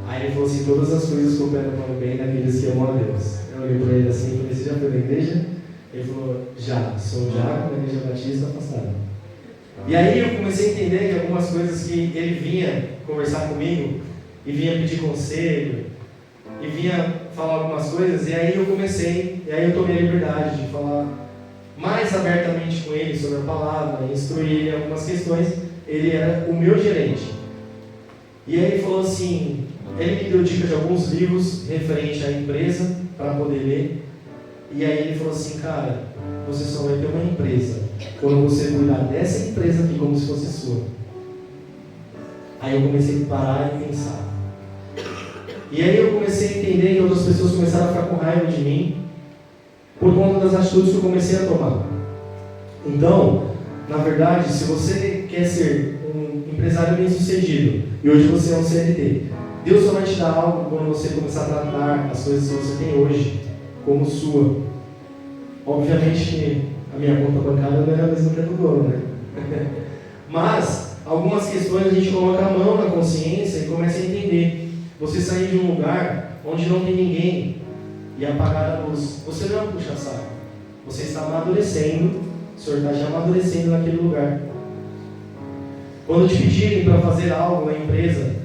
Aí ele falou assim, todas as coisas cooperam para o bem daqueles que amam a Deus. Eu olhei para ele assim e falei, você já foi na igreja? Ele falou, já, sou diácono da Igreja Batista Afastada. E aí eu comecei a entender que algumas coisas que ele vinha conversar comigo, e vinha pedir conselho, e vinha falar algumas coisas, e aí eu tomei a liberdade de falar mais abertamente com ele sobre a palavra, instruir ele em algumas questões. Ele era o meu gerente. E aí ele falou assim, ele me deu dica de alguns livros referente à empresa para poder ler. E aí ele falou assim, cara, você só vai ter uma empresa quando você cuidar dessa empresa aqui como se fosse sua. Aí eu comecei a parar e pensar. E aí eu comecei a entender que outras pessoas começaram a ficar com raiva de mim por conta das atitudes que eu comecei a tomar. Então, na verdade, se você quer ser um empresário bem sucedido e hoje você é um CLT, Deus só vai te dar algo quando você começar a tratar as coisas que você tem hoje como sua. Obviamente que a minha conta bancária não é a mesma que a do dono, né? Mas algumas questões a gente coloca a mão na consciência e começa a entender. Você sair de um lugar onde não tem ninguém e apagar a luz, você não é um puxa-saco. Você está amadurecendo, o Senhor está já amadurecendo naquele lugar. Quando te pedirem para fazer algo na empresa,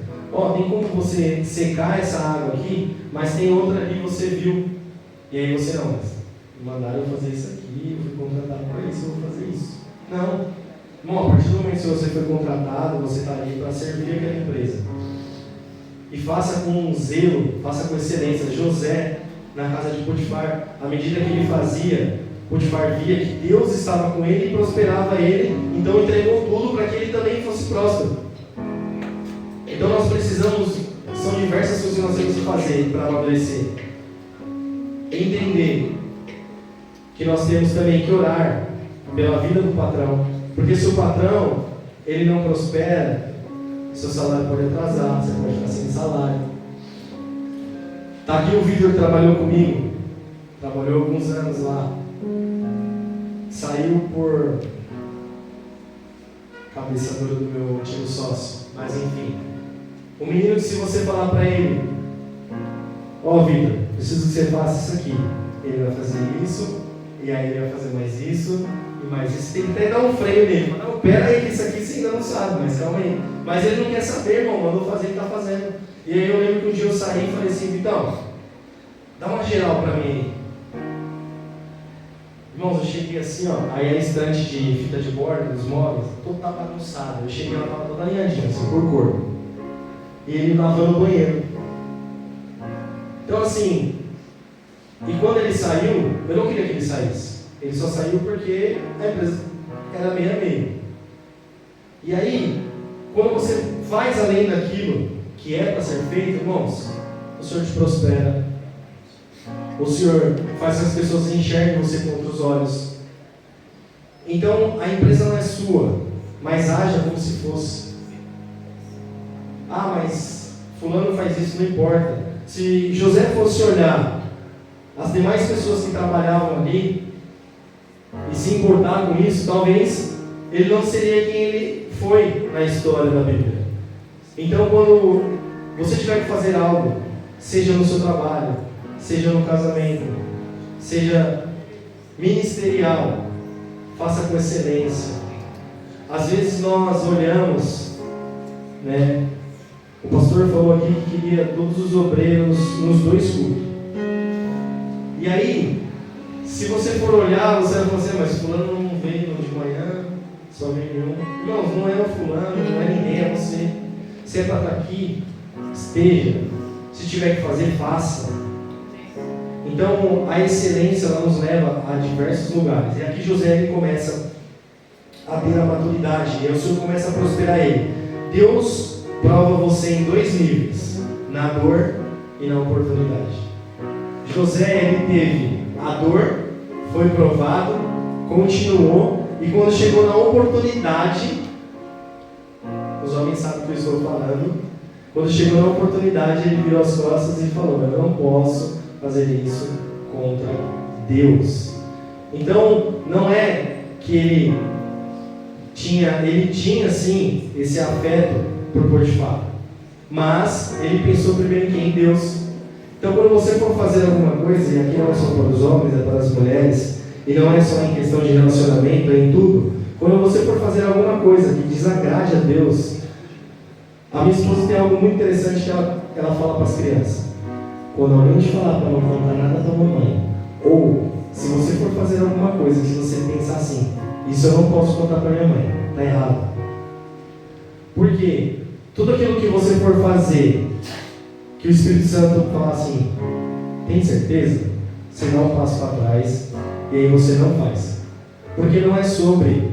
tem como você secar essa água aqui, mas tem outra ali que você viu. E aí você não, mas mandaram eu fazer isso aqui, eu fui contratado para isso, eu vou fazer isso. Não. Bom, a partir do momento que você foi contratado, você está ali para servir aquela empresa. E faça com zelo, faça com excelência. José, na casa de Potifar, à medida que ele fazia, Potifar via que Deus estava com ele e prosperava ele, então entregou tudo para que ele também fosse próspero. Então nós precisamos, são diversas coisas que nós temos que fazer para amadurecer. Entender que nós temos também que orar pela vida do patrão, porque se o patrão ele não prospera, seu salário pode atrasar, você pode ficar sem salário. Está aqui o Vitor que trabalhou comigo, trabalhou alguns anos lá, saiu por cabeça dura do meu antigo sócio, mas enfim, o menino que se você falar para ele, Vitor, preciso que você faça isso aqui, ele vai fazer isso, e aí ele vai fazer mais isso, e mais isso, tem que até dar um freio nele, não, pera aí que isso aqui você ainda não sabe, mas calma aí. Mas ele não quer saber, irmão, mandou fazer, ele está fazendo. E aí eu lembro que um dia eu saí e falei assim, Vitão, dá uma geral para mim aí. Irmãos, eu cheguei assim, ó, aí a estante de fita de borda dos móveis, toda tá bagunçada. Eu cheguei, ela tava toda alinhadinha, assim, por cor. E ele lavando o banheiro. Então assim, e quando ele saiu, eu não queria que ele saísse. Ele só saiu porque a empresa era meio a meio. E aí, quando você faz além daquilo que é para ser feito, irmãos, o Senhor te prospera. O Senhor faz que as pessoas enxerguem você com outros olhos. Então, a empresa não é sua, mas haja como se fosse. Ah, mas fulano faz isso, não importa. Se José fosse olhar as demais pessoas que trabalhavam ali e se importar com isso, talvez ele não seria quem ele foi na história da Bíblia. Então, quando você tiver que fazer algo, seja no seu trabalho, seja no casamento, seja ministerial, faça com excelência. Às vezes nós olhamos, né? O pastor falou aqui que queria todos os obreiros nos 2 cultos. E aí, se você for olhar, você vai falar assim, mas fulano não veio de manhã, só veio um. Irmãos, não é o fulano, não é ninguém, é você. Se é para estar aqui, esteja. Se tiver que fazer, faça. Então, a excelência ela nos leva a diversos lugares. E aqui José ele começa a ter a maturidade. E aí o Senhor começa a prosperar ele. Deus prova você em 2 níveis: na dor e na oportunidade. José ele teve a dor, foi provado, continuou, e quando chegou na oportunidade, os homens sabem o que eu estou falando, quando chegou na oportunidade ele virou as costas e falou: eu não posso fazer isso contra Deus. Então, não é que ele tinha sim esse afeto por Potifar, mas ele pensou primeiro em quem? Deus. Então, quando você for fazer alguma coisa, e aqui não é só para os homens, é para as mulheres, e não é só em questão de relacionamento, é em tudo. Quando você for fazer alguma coisa que desagrade a Deus, a minha esposa tem algo muito interessante que ela fala para as crianças: quando alguém te falar para não contar nada para a mamãe, ou se você for fazer alguma coisa que você pensar assim, isso eu não posso contar para minha mãe, está errado. Porque tudo aquilo que você for fazer, que o Espírito Santo fala assim, tem certeza? Você dá um passo para trás e aí você não faz. Porque não é sobre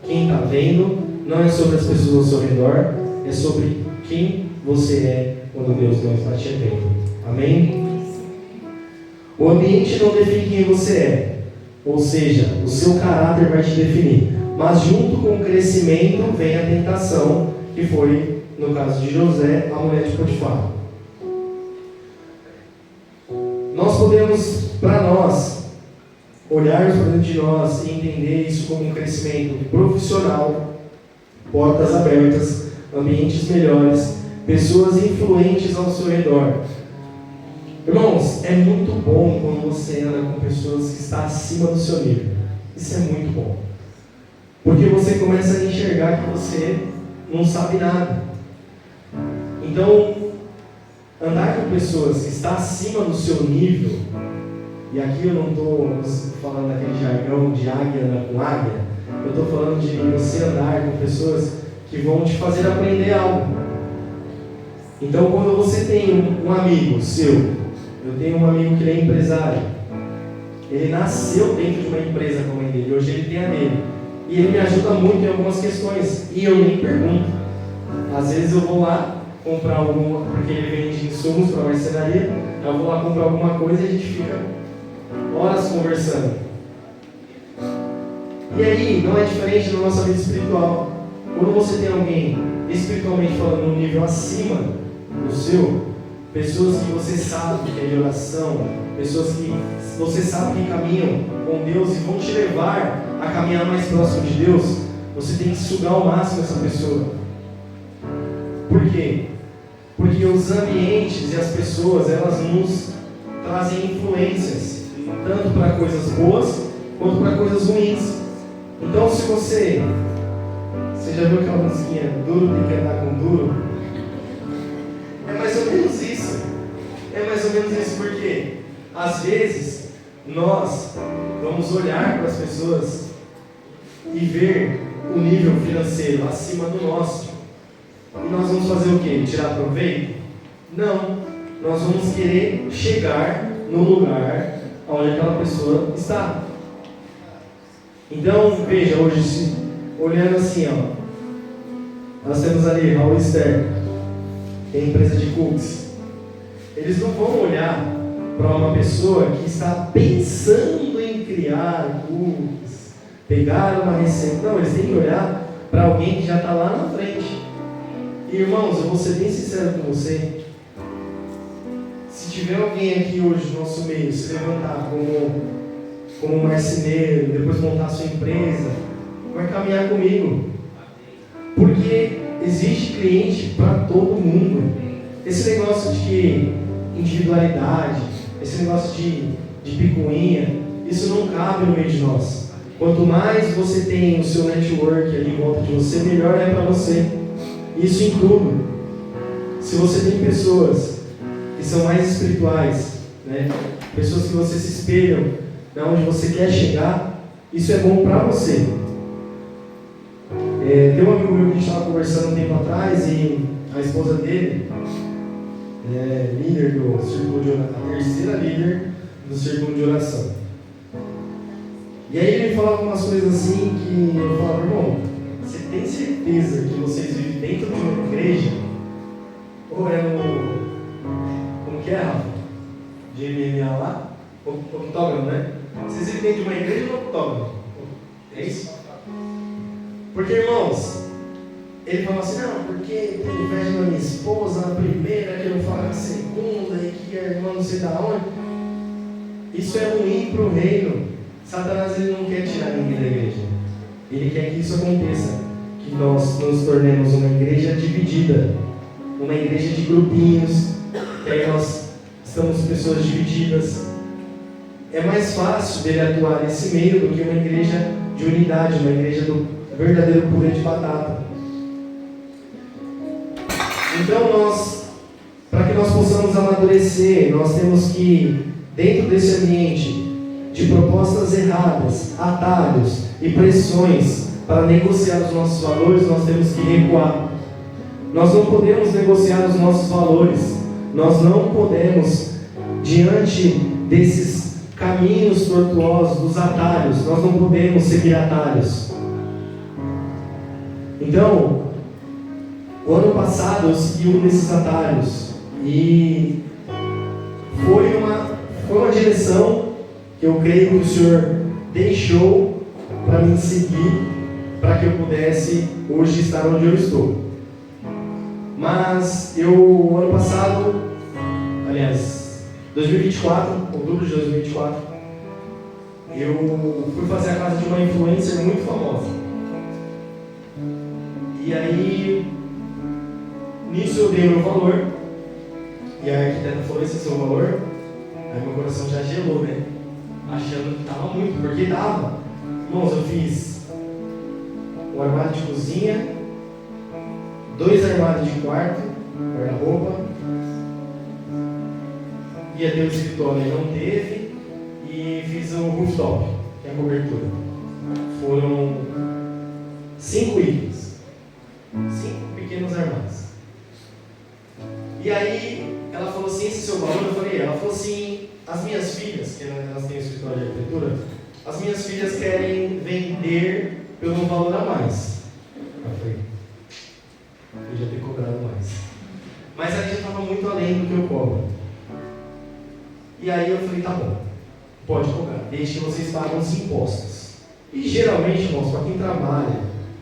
quem está vendo, não é sobre as pessoas ao seu redor, é sobre quem você é quando Deus não está te vendo. Amém? O ambiente não define quem você é, ou seja, o seu caráter vai te definir. Mas junto com o crescimento vem a tentação, que foi, no caso de José, a mulher de Potifar. Nós podemos, para nós, olharmos para dentro de nós e entender isso como um crescimento profissional, portas abertas, ambientes melhores, pessoas influentes ao seu redor. Irmãos, é muito bom quando você anda com pessoas que estão acima do seu nível. Isso é muito bom. Porque você começa a enxergar que você não sabe nada. Então, andar com pessoas que estão acima do seu nível, e aqui eu não estou falando daquele jargão de águia andar com águia, eu estou falando de você andar com pessoas que vão te fazer aprender algo. Então, quando você tem um amigo seu, eu tenho um amigo que ele é empresário, ele nasceu dentro de uma empresa como a dele, hoje ele tem a dele, e ele me ajuda muito em algumas questões, e eu nem pergunto. Às vezes eu vou lá comprar alguma, porque ele vende insumos para a marcenaria, eu vou lá comprar alguma coisa e a gente fica horas conversando. E aí, não é diferente na nossa vida espiritual. Quando você tem alguém, espiritualmente falando, num nível acima do seu, pessoas que você sabe que é de oração, pessoas que você sabe que caminham com Deus e vão te levar a caminhar mais próximo de Deus, você tem que sugar ao máximo essa pessoa. Por quê? Porque os ambientes e as pessoas, elas nos trazem influências, tanto para coisas boas, quanto para coisas ruins. Então, se você já viu aquela musiquinha, duro tem que andar com duro? É mais ou menos isso. É mais ou menos isso, porque às vezes nós vamos olhar para as pessoas e ver o nível financeiro acima do nosso. E nós vamos fazer o quê? Tirar proveito? Não. Nós vamos querer chegar no lugar onde aquela pessoa está. Então, veja, hoje, olhando assim, ó, nós temos ali Raul Stern, que é a empresa de cookies. Eles não vão olhar para uma pessoa que está pensando em criar cookies, pegar uma receita. Não, eles têm que olhar para alguém que já está lá na frente. E, irmãos, eu vou ser bem sincero com você. Se tiver alguém aqui hoje no nosso meio se levantar como marceneiro, depois montar a sua empresa, vai caminhar comigo. Porque existe cliente para todo mundo. Esse negócio de individualidade, esse negócio de picuinha, isso não cabe no meio de nós. Quanto mais você tem o seu network ali em volta de você, melhor é para você. Isso em tudo. Se você tem pessoas que são mais espirituais, né? Pessoas que você se espelham de onde você quer chegar, isso é bom para você. Tem um amigo meu que a gente estava conversando um tempo atrás e a esposa dele líder do círculo de oração, a terceira líder do círculo de oração. E aí ele me falava umas coisas assim que eu falava, irmão, você tem certeza que vocês vivem dentro de uma igreja? Ou é no... Como que é, Rafa? De MMA lá? Octógono, né? Vocês vivem dentro de uma igreja ou no octógono? É isso? Porque, irmãos, ele falou assim, não, porque tem inveja da minha esposa na primeira, que eu não falo na segunda, e que a irmã não sei da onde. Isso é ruim para o reino. Satanás ele não quer tirar ninguém da igreja. Ele quer que isso aconteça. Que nós nos tornemos uma igreja dividida. Uma igreja de grupinhos. Que aí nós estamos pessoas divididas. É mais fácil dele atuar nesse meio do que uma igreja de unidade, uma igreja do verdadeiro purê de batata. Então para que nós possamos amadurecer, nós temos que, dentro desse ambiente de propostas erradas, atalhos e pressões para negociar os nossos valores, nós temos que recuar. Nós não podemos negociar os nossos valores. Nós não podemos, diante desses caminhos tortuosos, dos atalhos, nós não podemos seguir atalhos. Então, o ano passado eu segui um desses atalhos e foi uma direção que eu creio que o Senhor deixou para mim seguir, para que eu pudesse hoje estar onde eu estou. Mas ano passado, aliás, 2024, outubro de 2024, eu fui fazer a casa de uma influencer muito famosa. E aí, nisso eu dei o meu valor, e a arquiteta falou, esse é o seu valor? Aí meu coração já gelou, né? Achando que estava muito, porque dava. Irmãos, eu fiz um armário de cozinha, 2 armários de quarto, guarda-roupa, ia ter o escritório, não teve, e fiz o rooftop, que é a cobertura. Foram 5 itens, 5 pequenos armários. E aí ela falou assim, esse é o seu valor? Eu falei, ela falou assim, as minhas filhas, que elas têm o escritório de arquitetura, as minhas filhas querem vender pelo valor a mais. Eu falei, eu já tenho cobrado mais. Mas ali já estava muito além do que eu cobro. E aí eu falei, tá bom, pode cobrar, desde que vocês pagam os impostos. E geralmente, irmãos, para quem trabalha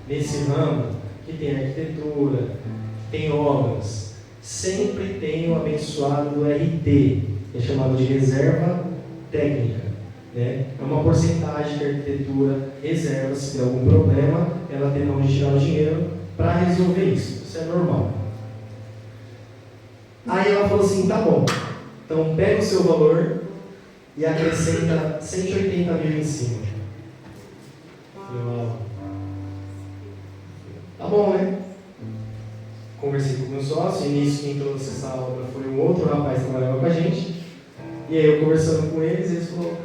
nesse ramo, que tem arquitetura, que tem obras, sempre tem o abençoado do RT, que é chamado de reserva técnica. Né? É uma porcentagem que a arquitetura reserva, se der algum problema, ela tem onde tirar o dinheiro para resolver isso. Isso é normal. Aí ela falou assim, tá bom, então pega o seu valor e acrescenta 180 mil em cima. Eu, tá bom, né? Conversei com o meu sócio, e início quem trouxe essa obra foi um outro rapaz que trabalhava com a gente. E aí eu conversando com eles, eles falaram,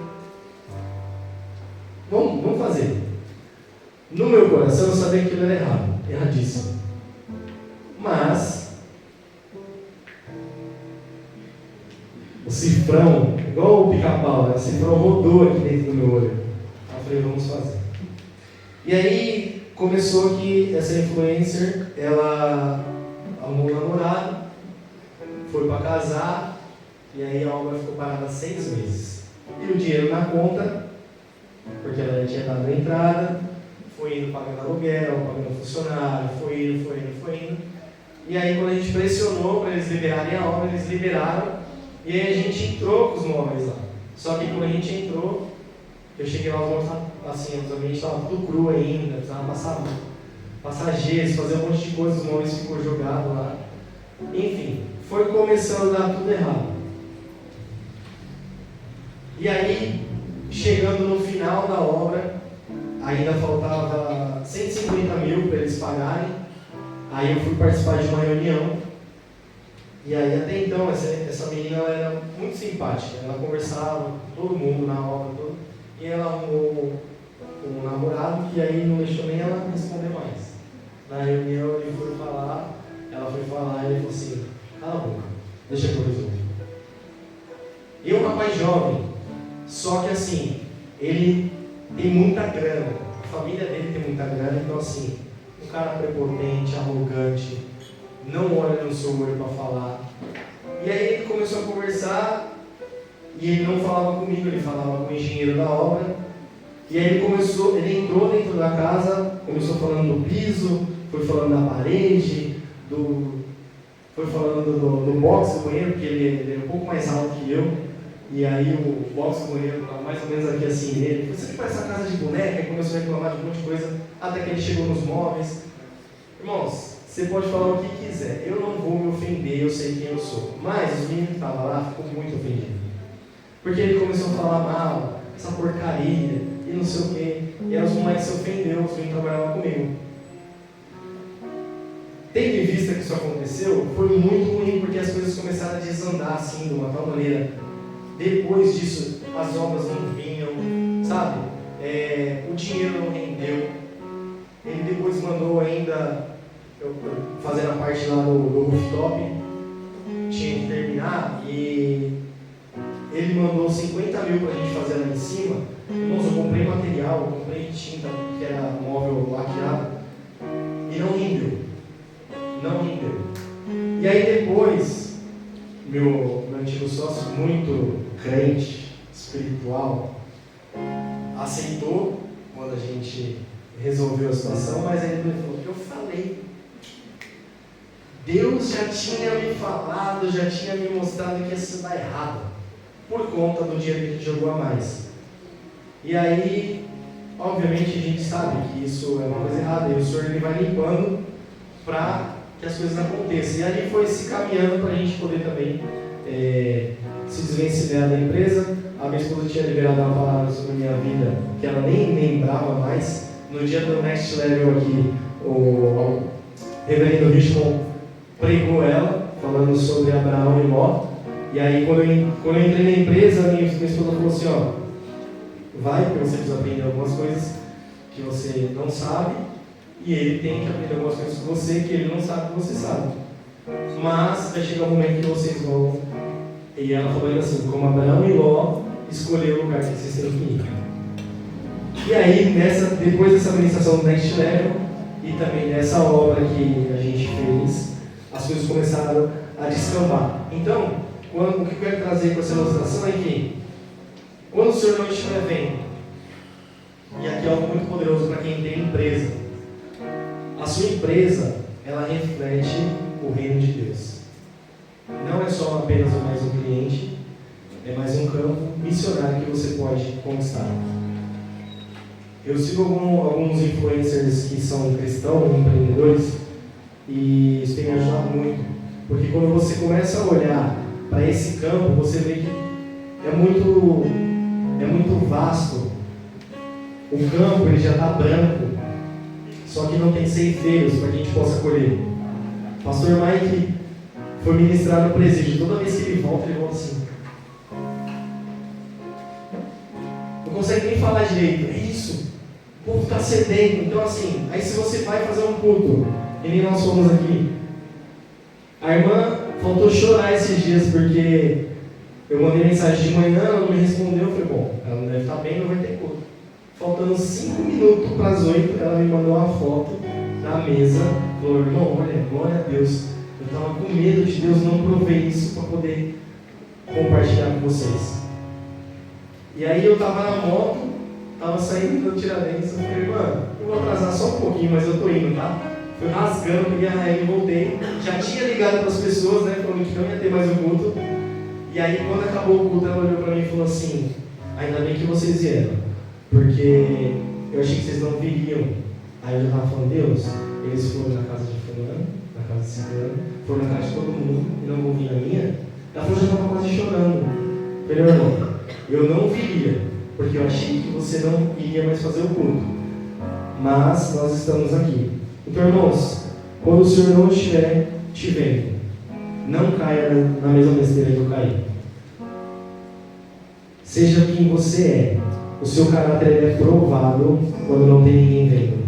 coração, eu sabia que aquilo era errado, erradíssimo. Mas o cifrão, igual o pica-pau, né? O cifrão rodou aqui dentro do meu olho. Eu falei, vamos fazer. E aí começou que essa influencer, ela arrumou um namorado, foi para casar, e aí a obra ficou parada 6 meses. E o dinheiro na conta, porque ela já tinha dado a entrada, foi indo pagando aluguel, pagando funcionário, foi indo. E aí quando a gente pressionou para eles liberarem a obra, eles liberaram, e aí a gente entrou com os móveis lá. Só que quando a gente entrou, eu cheguei lá, os móveis estavam assim, os ambientes estavam tudo cru ainda, precisava passar gesso, fazer um monte de coisa, os móveis ficou jogado lá. Enfim, foi começando a dar tudo errado. E aí, chegando no final da obra, ainda faltava 150 mil para eles pagarem. Aí eu fui participar de uma reunião. E aí até então essa menina ela era muito simpática. Ela conversava com todo mundo na obra toda. E ela arrumou um namorado que aí não deixou nem ela responder mais. Na reunião ela foi falar e ele falou assim, cala a boca, deixa que eu resolvo. E um rapaz jovem, só que assim, ele tem muita grana, a família dele tem muita grana, então assim, um cara prepotente, arrogante, não olha no seu olho para falar. E aí ele começou a conversar, e ele não falava comigo, ele falava com o engenheiro da obra. E aí ele entrou dentro da casa, começou falando do piso, foi falando da parede, foi falando do box do banheiro, porque ele é um pouco mais alto que eu. E aí o box do banheiro estava mais ou menos aqui assim nele. Você que faz essa casa de boneca, e começou a reclamar de um monte de coisa, até que ele chegou nos móveis. Irmãos, você pode falar o que quiser, eu não vou me ofender, eu sei quem eu sou. Mas os meninos que estavam lá ficou muito ofendido. Porque ele começou a falar mal, essa porcaria, e não sei o quê. E aí os moleques se ofenderam, os meninos trabalhavam comigo. Tendo em vista que isso aconteceu, foi muito ruim, porque as coisas começaram a desandar assim, de uma tal maneira. Depois disso, as obras não vinham, sabe? O dinheiro não rendeu. Ele depois mandou ainda, fazendo a parte lá do rooftop, tinha que terminar, e ele mandou 50 mil para a gente fazer lá em cima. Irmãos, eu comprei material, eu comprei tinta, que era móvel laqueado, e não rendeu. Não rendeu. E aí depois, meu antigo sócio, muito crente, espiritual, aceitou quando a gente resolveu a situação, mas aí ele falou, eu falei. Deus já tinha me falado, já tinha me mostrado que isso está errado, por conta do dinheiro que a gente jogou a mais. E aí, obviamente, a gente sabe que isso é uma coisa errada, e o Senhor ele vai limpando para que as coisas aconteçam. E ali foi se caminhando para a gente poder também se desvencilhar da empresa. A minha esposa tinha liberado uma palavra sobre a minha vida que ela nem lembrava mais. No dia do Next Level aqui, o reverendo Richmond pregou ela, falando sobre Abraão e Ló. E aí quando eu entrei na empresa, minha esposa falou assim, vai, porque você precisa aprender algumas coisas que você não sabe, e ele tem que aprender algumas coisas com você que ele não sabe que você sabe. Mas vai chegar um momento que vocês vão. E ela falou ainda assim, como Abraão e Ló escolheram o lugar que vocês têm que ir. E aí, depois dessa ministração do Next Level e também dessa obra que a gente fez, as coisas começaram a descambar. Então, o que eu quero trazer com essa ilustração é que quando o Senhor não estiver vendo, e aqui é algo muito poderoso para quem tem empresa, a sua empresa, ela reflete o reino de Deus. Não é só apenas mais um cliente, é mais um campo missionário que você pode conquistar. Eu sigo alguns influencers que são cristãos, empreendedores, e isso tem me ajudado muito, porque quando você começa a olhar para esse campo, você vê que é muito vasto. O campo ele já está branco, só que não tem ceifeiros para que a gente possa colher. O pastor Mike foi ministrar no presídio. Toda vez que ele volta assim. Não consegue nem falar direito. É isso. O povo está sedento. Então assim, aí se você vai fazer um culto, e nem nós fomos aqui, a irmã faltou chorar esses dias porque eu mandei mensagem de manhã, ela não me respondeu, eu falei, bom, ela não deve estar bem, não vai ter culto. Faltando 5 minutos para as 8, ela me mandou uma foto da mesa, falou, irmão, olha, glória a Deus, eu estava com medo de Deus não prover isso para poder compartilhar com vocês. E aí eu estava na moto, estava saindo do Tiradentes, eu falei, mano, eu vou atrasar só um pouquinho, mas eu tô indo, tá? Fui rasgando, peguei a régua e voltei. Já tinha ligado para as pessoas, né, falando que não ia ter mais o culto. E aí quando acabou o culto, ela olhou para mim e falou assim, ainda bem que vocês vieram, porque eu achei que vocês não viriam. Aí eu já estava falando, Deus, eles foram na casa de fulano, na casa de ciclano, foram na casa de todo mundo e não vão vir na minha. Ela falou, já estava quase chorando. Eu falei, meu irmão, eu não viria, porque eu achei que você não iria mais fazer o culto. Mas nós estamos aqui. Então, irmãos, quando o Senhor não estiver te vendo, não caia na mesma besteira que eu caí. Seja quem você é. O seu caráter é provado quando não tem ninguém vendo.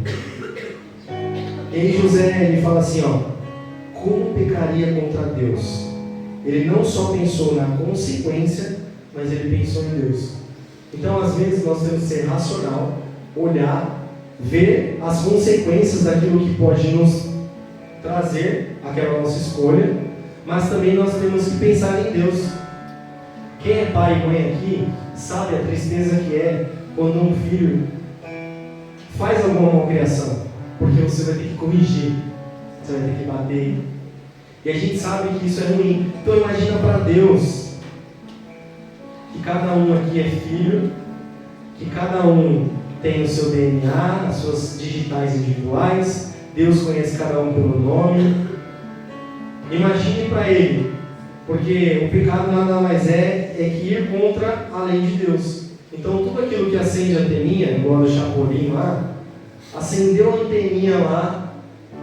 E aí José, ele fala assim, ó, como pecaria contra Deus? Ele não só pensou na consequência, mas ele pensou em Deus. Então, às vezes, nós temos que ser racional, olhar, ver as consequências daquilo que pode nos trazer aquela nossa escolha, mas também nós temos que pensar em Deus. Quem é pai e mãe aqui sabe a tristeza que é quando um filho faz alguma malcriação, porque você vai ter que corrigir, você vai ter que bater, e a gente sabe que isso é ruim. Então imagina para Deus que cada um aqui é filho, que cada um tem o seu DNA, as suas digitais individuais, Deus conhece cada um pelo nome. Imagine para ele, porque o pecado nada mais é que ir contra a lei de Deus. Então tudo aquilo que acende a anteninha, igual o Chapolin lá, acendeu a anteninha lá,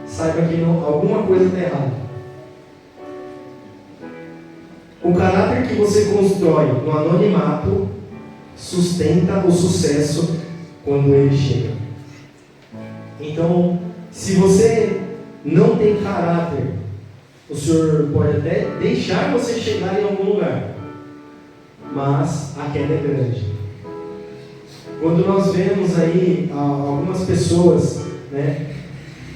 saiba que alguma coisa está errada. O caráter que você constrói no anonimato sustenta o sucesso quando ele chega. Então, se você não tem caráter, o Senhor pode até deixar você chegar em algum lugar, mas a queda é grande. Quando nós vemos aí algumas pessoas, né,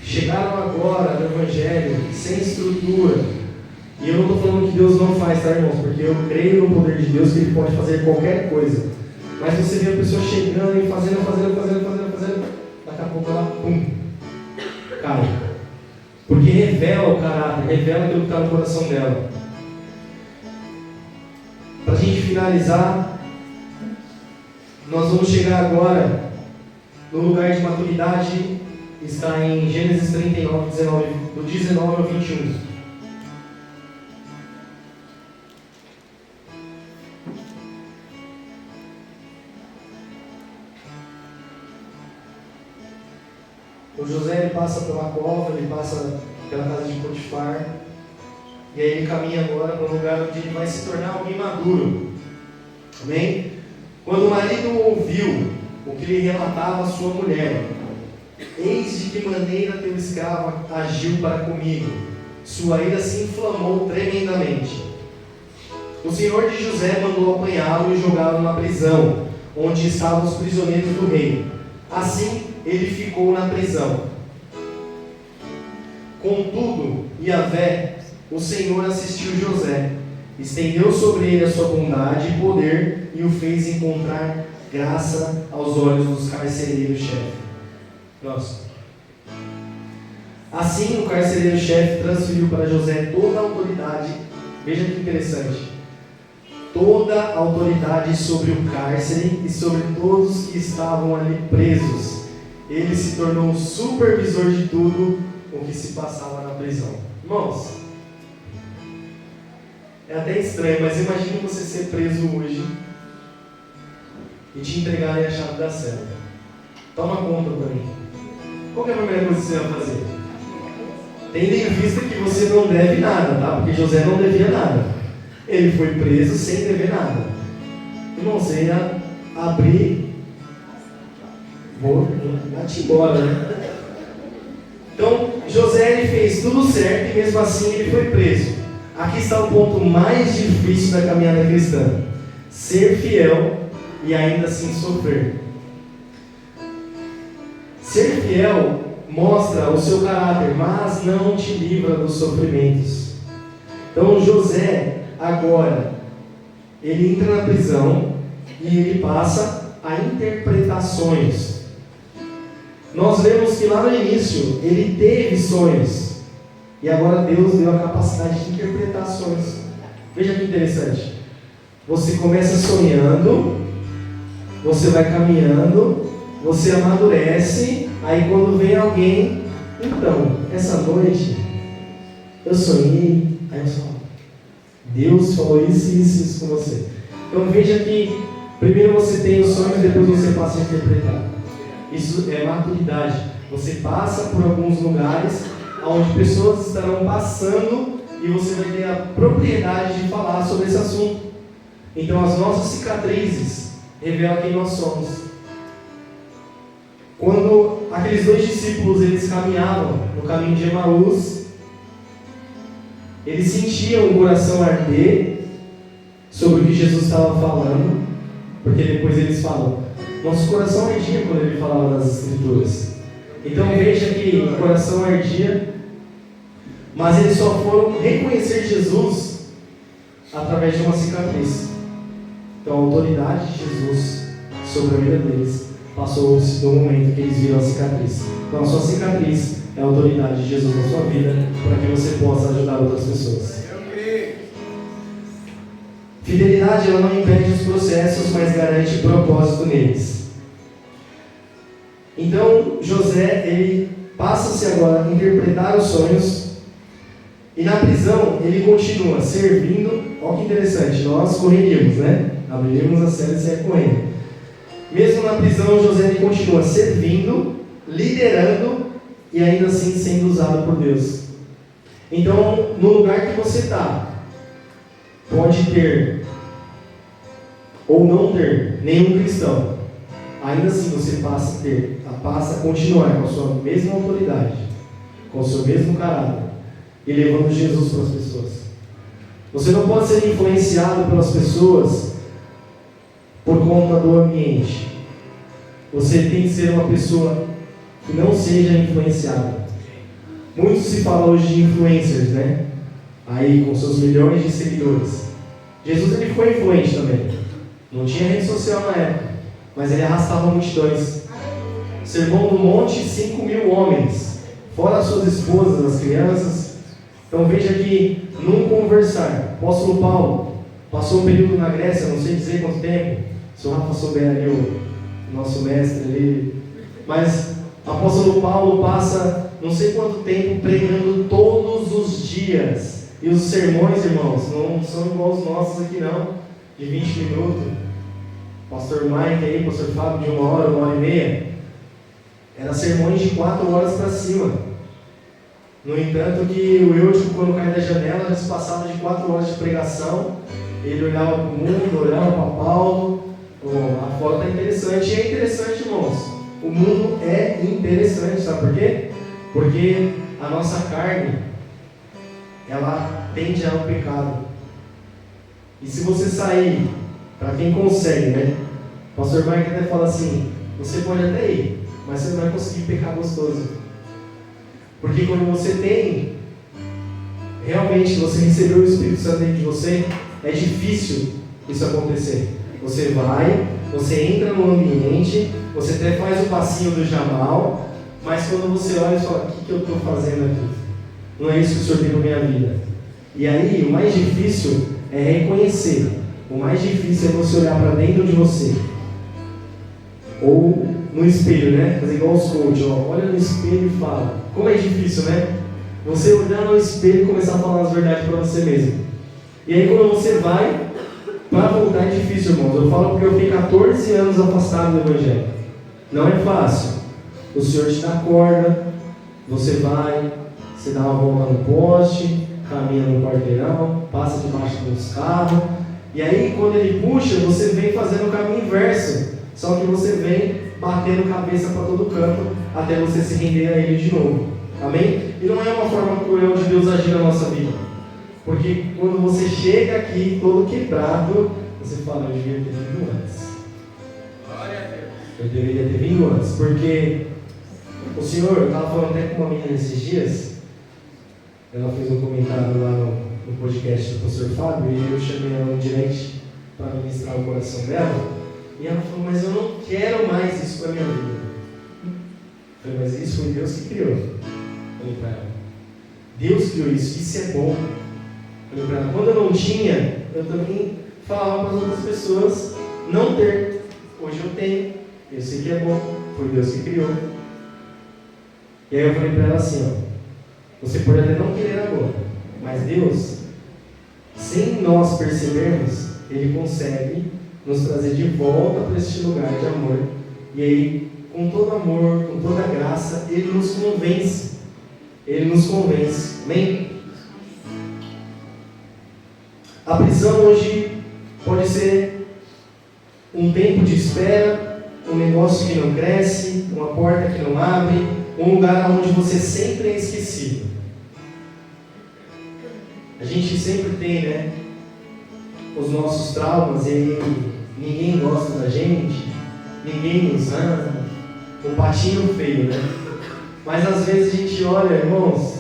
chegaram agora no Evangelho sem estrutura, e eu não estou falando que Deus não faz, tá, irmãos? Porque eu creio no poder de Deus, que Ele pode fazer qualquer coisa. Mas você vê a pessoa chegando e fazendo, daqui a pouco ela, pum, cai. Porque revela o caráter, revela aquilo que está no coração dela. Para a gente finalizar, nós vamos chegar agora no lugar de maturidade, está em Gênesis 39, 19, do 19 ao 21. O José, ele passa pela cova, ele passa pela casa de Potifar, e aí ele caminha agora para um lugar onde ele vai se tornar alguém maduro. Amém? Quando o marido ouviu o que lhe relatava a sua mulher, eis de que maneira teu escravo agiu para comigo, sua ira se inflamou tremendamente. O senhor de José mandou apanhá-lo e jogá-lo na prisão, onde estavam os prisioneiros do rei. Assim, ele ficou na prisão. Contudo, Yahvé, o Senhor, assistiu José, estendeu sobre ele a sua bondade e poder e o fez encontrar graça aos olhos dos carcereiros-chefe. Nossa. Assim, o carcereiro-chefe transferiu para José toda a autoridade. Veja que interessante. Toda a autoridade sobre o cárcere e sobre todos que estavam ali presos. Ele se tornou supervisor de tudo o que se passava na prisão. Irmãos, é até estranho, mas imagine você ser preso hoje e te entregarem a chave da cela. Toma conta para mim. Qual é a primeira coisa que você vai fazer? Tendo em vista que você não deve nada, tá? Porque José não devia nada. Ele foi preso sem dever nada. Irmão, você ia abrir Vai-te embora, né? Então, José ele fez tudo certo e mesmo assim ele foi preso. Aqui está o ponto mais difícil da caminhada cristã: ser fiel e ainda assim sofrer. Ser fiel mostra o seu caráter, mas não te livra dos sofrimentos. Então José agora ele entra na prisão e ele passa a interpretações. Nós vemos que lá no início ele teve sonhos e agora Deus deu a capacidade de interpretar sonhos. Veja que interessante. Você começa sonhando, você vai caminhando, você amadurece, aí quando vem alguém, então, essa noite eu sonhei, aí eu falo, Deus falou isso com você. Então veja que primeiro você tem os sonhos, depois você passa a interpretar. Isso é maturidade. Você passa por alguns lugares onde pessoas estarão passando e você vai ter a propriedade de falar sobre esse assunto. Então as nossas cicatrizes revelam quem nós somos. Quando aqueles dois discípulos eles caminhavam no caminho de Emaús, eles sentiam o coração arder sobre o que Jesus estava falando, porque depois eles falam, nosso coração ardia quando ele falava das Escrituras. Então veja que o coração ardia, mas eles só foram reconhecer Jesus através de uma cicatriz. Então a autoridade de Jesus sobre a vida deles passou-se no momento que eles viram a cicatriz. Então a sua cicatriz é a autoridade de Jesus na sua vida, para que você possa ajudar outras pessoas. Fidelidade ela não impede os processos, mas garante propósito neles. Então José ele passa-se agora a interpretar os sonhos e na prisão ele continua servindo. Olha que interessante, nós correríamos, né? Abriríamos a série sem correndo. Mesmo na prisão José ele continua servindo, liderando e ainda assim sendo usado por Deus. Então no lugar que você está, pode ter ou não ter nenhum cristão, ainda assim você passa a continuar com a sua mesma autoridade, com o seu mesmo caráter e levando Jesus para as pessoas. Você não pode ser influenciado pelas pessoas por conta do ambiente. Você tem que ser uma pessoa que não seja influenciada. Muito se fala hoje de influencers, né? Aí com seus milhões de seguidores. Jesus ele foi influente também. Não tinha rede social na época, mas ele arrastava multidões. Sermão do Monte, 5.000 homens, fora as suas esposas, as crianças. Então veja que num conversar, o apóstolo Paulo passou um período na Grécia, não sei dizer quanto tempo, se o Rafa souber ali, o nosso mestre ali, mas o apóstolo Paulo passa não sei quanto tempo pregando todos os dias. E os sermões, irmãos, não são igual os nossos aqui não, de 20 minutos. Pastor Mike aí, pastor Fábio, de 1 hora, 1 hora e meia. Era sermões de 4 horas para cima. No entanto que o Eutico, quando cai da janela, já se passava de 4 horas de pregação. Ele olhava para o mundo, olhava para Paulo. A foto é interessante. E é interessante, irmãos. O mundo é interessante, sabe por quê? Porque a nossa carne, ela tende ao pecado. E se você sair, para quem consegue, né? O pastor Mike até fala assim, você pode até ir, mas você não vai conseguir pecar gostoso. Porque quando você tem, realmente, você recebeu o Espírito Santo dentro de você, é difícil isso acontecer. Você vai, você entra no ambiente, você até faz o passinho do Jamal, mas quando você olha e fala, o que eu estou fazendo aqui? Não é isso que o Senhor tem na minha vida. E aí, o mais difícil é reconhecer. O mais difícil é você olhar para dentro de você. Ou no espelho, né? Fazer igual os coaches, ó. Olha no espelho e fala. Como é difícil, né? Você olhar no espelho e começar a falar as verdades para você mesmo. E aí quando você vai, para voltar é difícil, irmãos. Eu falo porque eu fiquei 14 anos afastado do Evangelho. Não é fácil. O Senhor te dá corda, você vai, você dá uma volta no poste, caminha no quarteirão, passa debaixo dos carros. E aí quando ele puxa, você vem fazendo o caminho inverso. Só que você vem batendo cabeça para todo canto até você se render a Ele de novo. Amém? E não é uma forma cruel de Deus agir na nossa vida. Porque quando você chega aqui todo quebrado, você fala, eu devia ter vindo antes. Glória a Deus. Eu deveria ter vindo antes. Porque o Senhor, eu estava falando até com uma menina esses dias, ela fez um comentário lá no podcast do pastor Fábio, e eu chamei ela no direct para ministrar o coração dela, e ela falou, mas eu não quero mais isso para a minha vida. Eu falei, mas isso foi Deus que criou. Eu falei para ela, Deus criou isso é bom. Eu falei para ela, quando eu não tinha, eu também falava para as outras pessoas não ter. Hoje eu tenho, eu sei que é bom, foi Deus que criou. E aí eu falei para ela assim, ó, você pode até não querer agora, mas Deus, sem nós percebermos, Ele consegue nos trazer de volta para este lugar de amor. E aí, com todo amor, com toda graça, Ele nos convence. Ele nos convence. Amém? A prisão hoje pode ser um tempo de espera, um negócio que não cresce, uma porta que não abre, um lugar onde você sempre é esquecido. A gente sempre tem, né, os nossos traumas, e ninguém gosta da gente, ninguém nos ama, um patinho feio, né? Mas às vezes a gente olha, irmãos,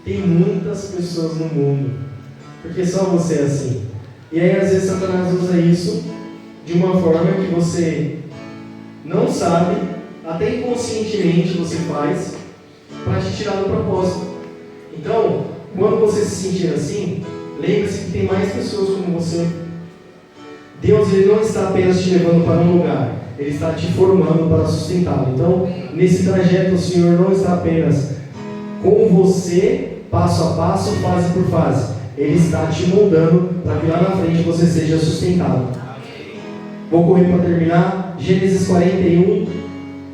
tem muitas pessoas no mundo, porque só você é assim. E aí às vezes Satanás usa isso de uma forma que você não sabe, até inconscientemente você faz, para te tirar do propósito. Então, quando você se sentir assim, lembre-se que tem mais pessoas como você. Deus, Ele não está apenas te levando para um lugar, Ele está te formando para sustentá-lo. Então, nesse trajeto, o Senhor não está apenas com você, passo a passo, fase por fase. Ele está te moldando para que lá na frente você seja sustentado. Vou correr para terminar. Gênesis 41,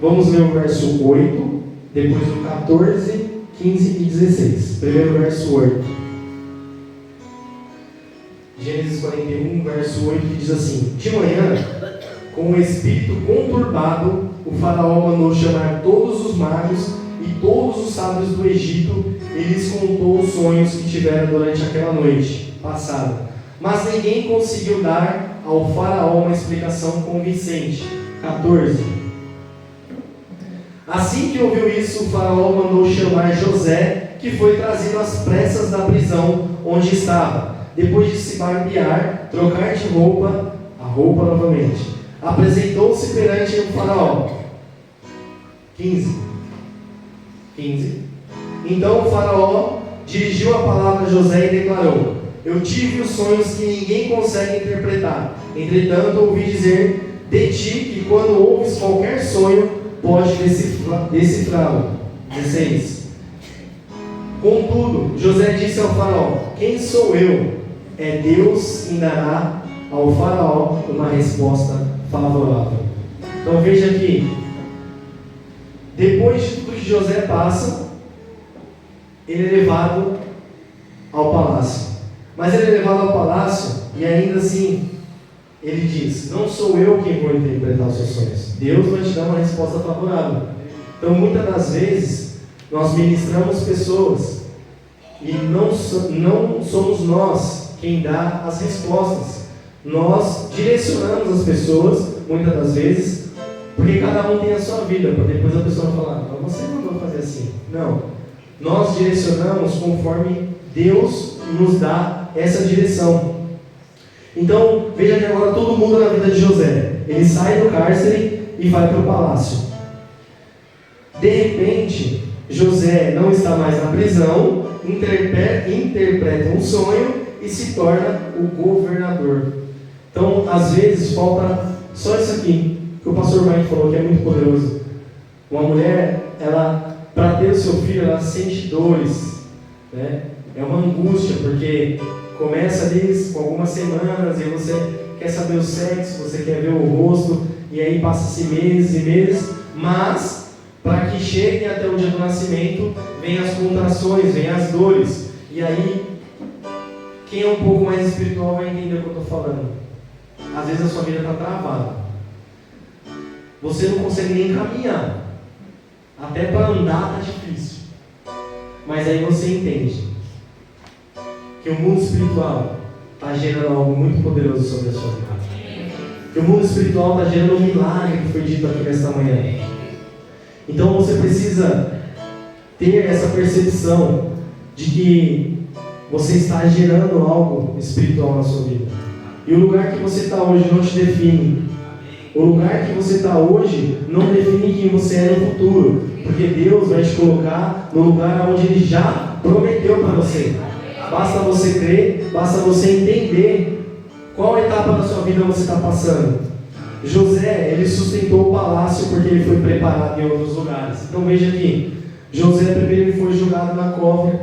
vamos ler o verso 8, depois o 14, 15 e 16. Primeiro verso 8. Gênesis 41, verso 8, que diz assim: de manhã, com o espírito conturbado, o faraó mandou chamar todos os magos e todos os sábios do Egito, e lhes contou os sonhos que tiveram durante aquela noite passada. Mas ninguém conseguiu dar ao faraó uma explicação convincente. 14. Assim que ouviu isso, o faraó mandou chamar José, que foi trazido às pressas da prisão onde estava. Depois de se barbear, trocar de roupa, a roupa novamente, apresentou-se perante o faraó. 15. Então o faraó dirigiu a palavra a José e declarou: eu tive os sonhos que ninguém consegue interpretar. Entretanto, ouvi dizer de ti que quando ouves qualquer sonho, pode decifrá-lo. 16. Contudo, José disse ao faraó: quem sou eu? É Deus quem dará ao faraó uma resposta favorável. Então veja aqui, depois de tudo que José passa, ele é levado ao palácio. Mas ele é levado ao palácio e ainda assim ele diz: não sou eu quem vou interpretar os seus sonhos, Deus vai te dar uma resposta favorável. Então muitas das vezes nós ministramos pessoas e não somos nós quem dá as respostas. Nós direcionamos as pessoas muitas das vezes, porque cada um tem a sua vida, para depois a pessoa falar: mas você mandou fazer assim. Não, nós direcionamos conforme Deus nos dá essa direção. Então, veja que agora tudo muda na vida de José. Ele sai do cárcere e vai para o palácio. De repente, José não está mais na prisão, interpreta um sonho e se torna o governador. Então, às vezes, falta só isso aqui, que o pastor Mike falou, que é muito poderoso. Uma mulher, ela, para ter o seu filho, ela sente dores, né? É uma angústia, porque começa ali com algumas semanas e você quer saber o sexo, você quer ver o rosto, e aí passa-se meses e meses, mas para que chegue até o dia do nascimento, vem as contrações, vem as dores, e aí quem é um pouco mais espiritual vai entender o que eu estou falando. Às vezes a sua vida está travada. você não consegue nem caminhar. Até para andar está difícil. Mas aí você entende que o mundo espiritual está gerando algo muito poderoso sobre a sua vida. Que o mundo espiritual está gerando um milagre que foi dito aqui nesta manhã. Então você precisa ter essa percepção de que você está gerando algo espiritual na sua vida. E o lugar que você está hoje não te define. O lugar que você está hoje não define quem você é no futuro. Porque Deus vai te colocar no lugar onde Ele já prometeu para você. Basta você crer, basta você entender qual etapa da sua vida você está passando. José, ele sustentou o palácio porque ele foi preparado em outros lugares. Então veja aqui, José primeiro ele foi jogado na cova,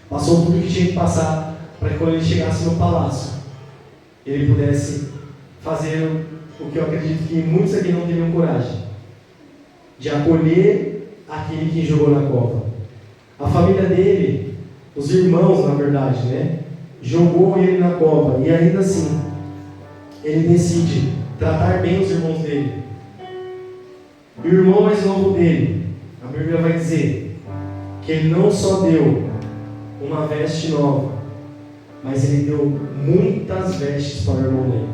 passou tudo que tinha que passar para que quando ele chegasse no palácio, ele pudesse fazer o que eu acredito que muitos aqui não teriam coragem, de acolher aquele que jogou na cova. A família dele, os irmãos na verdade, né, jogou ele na cova e ainda assim, ele decide tratar bem os irmãos dele. E o irmão mais novo dele, a Bíblia vai dizer que ele não só deu uma veste nova, mas ele deu muitas vestes para o irmão dele.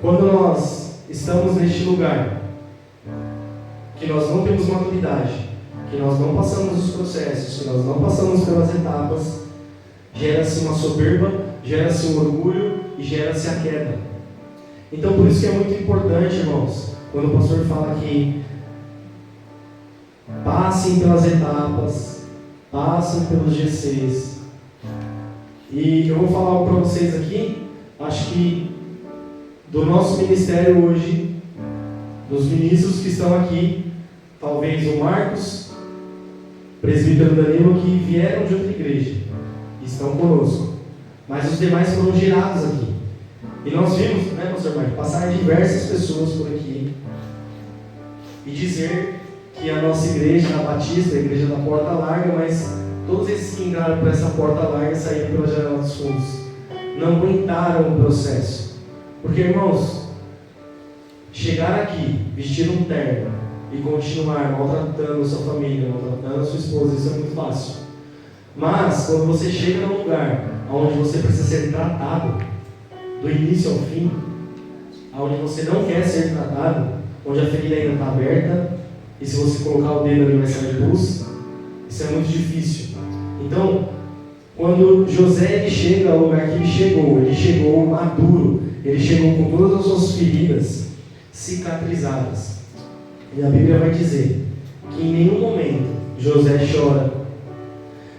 Quando nós estamos neste lugar, que nós não temos maturidade, que nós não passamos os processos, que nós não passamos pelas etapas, gera-se uma soberba, gera-se um orgulho e gera-se a queda. Então por isso que é muito importante, irmãos, quando o pastor fala que passem pelas etapas, passem pelos GCs. E eu vou falar algo para vocês aqui, acho que do nosso ministério hoje, dos ministros que estão aqui, talvez o Marcos, presbítero Danilo, que vieram de outra igreja, estão conosco, mas os demais foram gerados aqui. E nós vimos, né, pastor Marcos, passar diversas pessoas por aqui e dizer que a nossa igreja, a Batista, a igreja da porta larga, mas todos esses que entraram por essa porta larga saíram pela janela dos fundos, não aguentaram o processo. Porque, irmãos, chegar aqui, vestir um terno e continuar maltratando a sua família, maltratando a sua esposa, isso é muito fácil. Mas, quando você chega num lugar onde você precisa ser tratado, do início ao fim, onde você não quer ser tratado, onde a ferida ainda está aberta, e se você colocar o dedo ali vai sair pus, isso é muito difícil. Então, quando José ele chega ao lugar que ele chegou maduro, ele chegou com todas as suas feridas cicatrizadas. E a Bíblia vai dizer que em nenhum momento José chora,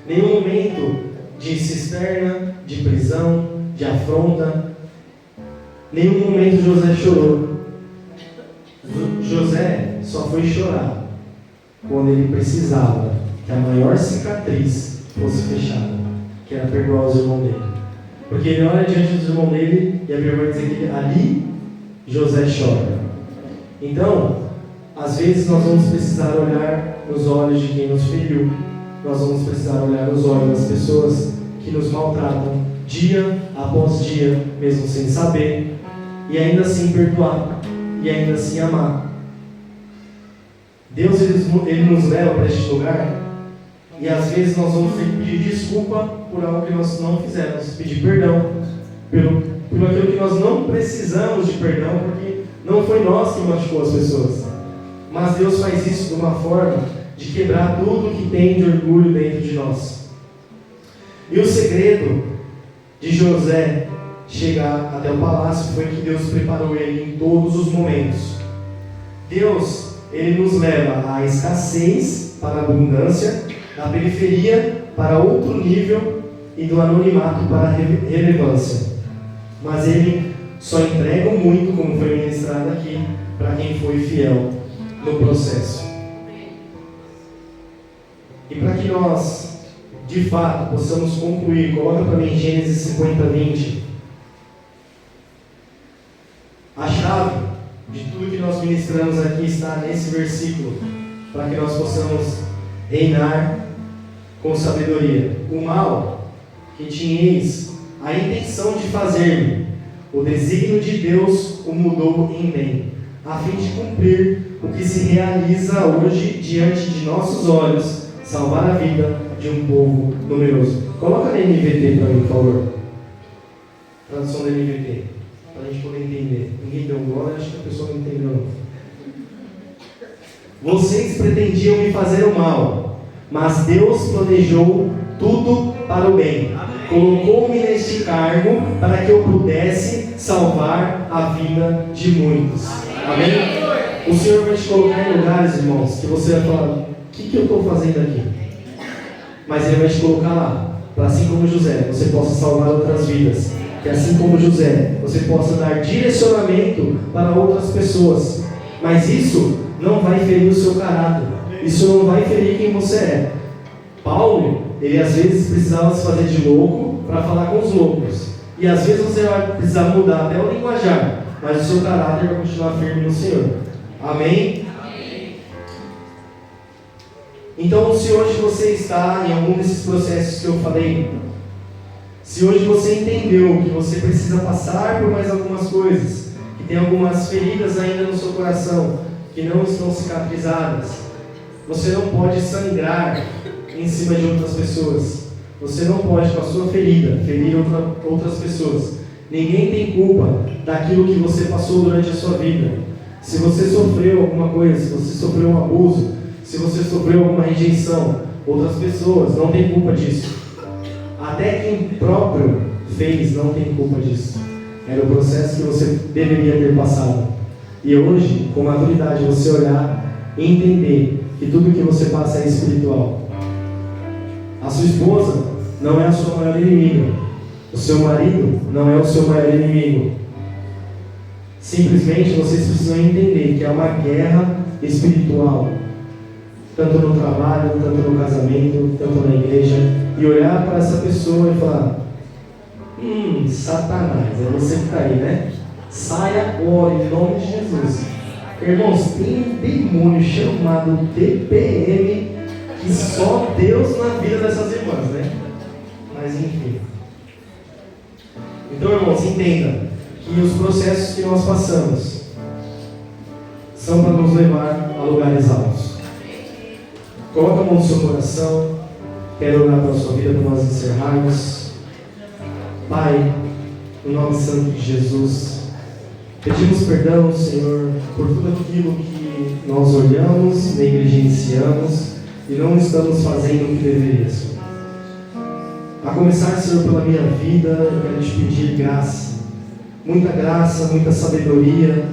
nenhum momento de cisterna, de prisão, de afronta, nenhum momento José chorou. José só foi chorar quando ele precisava que a maior cicatriz fosse fechada, que era perdoar os irmãos dele. Porque ele olha diante dos irmãos dele e a Bíblia vai dizer que ali José chora. Então, às vezes nós vamos precisar olhar nos olhos de quem nos feriu, nós vamos precisar olhar nos olhos das pessoas que nos maltratam dia após dia, mesmo sem saber, e ainda assim perdoar, e ainda assim amar. Deus ele nos leva para este lugar e às vezes nós vamos ter que pedir desculpa por algo que nós não fizemos, pedir perdão por aquilo que nós não precisamos de perdão, porque não foi nós que machucou as pessoas. Mas Deus faz isso de uma forma de quebrar tudo que tem de orgulho dentro de nós. E o segredo de José chegar até o palácio foi que Deus preparou ele em todos os momentos. Deus, ele nos leva à escassez para a abundância, da periferia para outro nível e do anonimato para a relevância. Mas ele só entrega o muito, como foi ministrado aqui, para quem foi fiel no processo. E para que nós, de fato, possamos concluir, coloca para mim Gênesis 50:20. A chave de tudo que nós ministramos aqui está nesse versículo, para que nós possamos reinar com sabedoria. O mal que tinhais a intenção de fazer, o desígnio de Deus o mudou em bem, a fim de cumprir o que se realiza hoje diante de nossos olhos, salvar a vida de um povo numeroso. Coloca na NVT para mim, por favor. Tradução da NVT, para a gente poder entender. Ninguém deu glória, acho que a pessoa não entendeu não. Vocês pretendiam me fazer o mal, mas Deus planejou tudo para o bem. Colocou-me neste cargo para que eu pudesse salvar a vida de muitos. Amém? O Senhor vai te colocar em lugares, irmãos, que você vai falar: o que eu estou fazendo aqui? Mas Ele vai te colocar lá, para assim como José, você possa salvar outras vidas. Que assim como José, você possa dar direcionamento para outras pessoas. Mas isso não vai ferir o seu caráter. Isso não vai ferir quem você é. Paulo, ele às vezes precisava se fazer de louco para falar com os loucos. E às vezes você vai precisar mudar até o linguajar, mas o seu caráter vai continuar firme no Senhor. Amém? Amém. Então, se hoje você está em algum desses processos que eu falei, se hoje você entendeu que você precisa passar por mais algumas coisas, que tem algumas feridas ainda no seu coração, que não estão cicatrizadas, você não pode sangrar em cima de outras pessoas. Você não pode, com a sua ferida, ferir outras pessoas. Ninguém tem culpa daquilo que você passou durante a sua vida. Se você sofreu alguma coisa, se você sofreu um abuso, se você sofreu alguma rejeição, outras pessoas não têm culpa disso. Até quem próprio fez não tem culpa disso. Era o processo que você deveria ter passado. E hoje, com maturidade, você olhar e entender que tudo que você passa é espiritual. A sua esposa não é a sua maior inimiga. O seu marido não é o seu maior inimigo. Simplesmente vocês precisam entender que é uma guerra espiritual. Tanto no trabalho, tanto no casamento, tanto na igreja. E olhar para essa pessoa e falar: Satanás, é você que está aí, né? Sai agora, em nome de Jesus. Irmãos, tem um demônio chamado TPM que só Deus na vida dessas irmãs, né? Mas enfim. Então, irmãos, entenda que os processos que nós passamos são para nos levar a lugares altos. Coloca a mão no seu coração. Quero orar pela sua vida para nós encerrarmos. Pai, no nome santo de Jesus, pedimos perdão, Senhor, por tudo aquilo que nós olhamos, negligenciamos e não estamos fazendo o que deveríamos. A começar, Senhor, pela minha vida, eu quero te pedir graça, muita sabedoria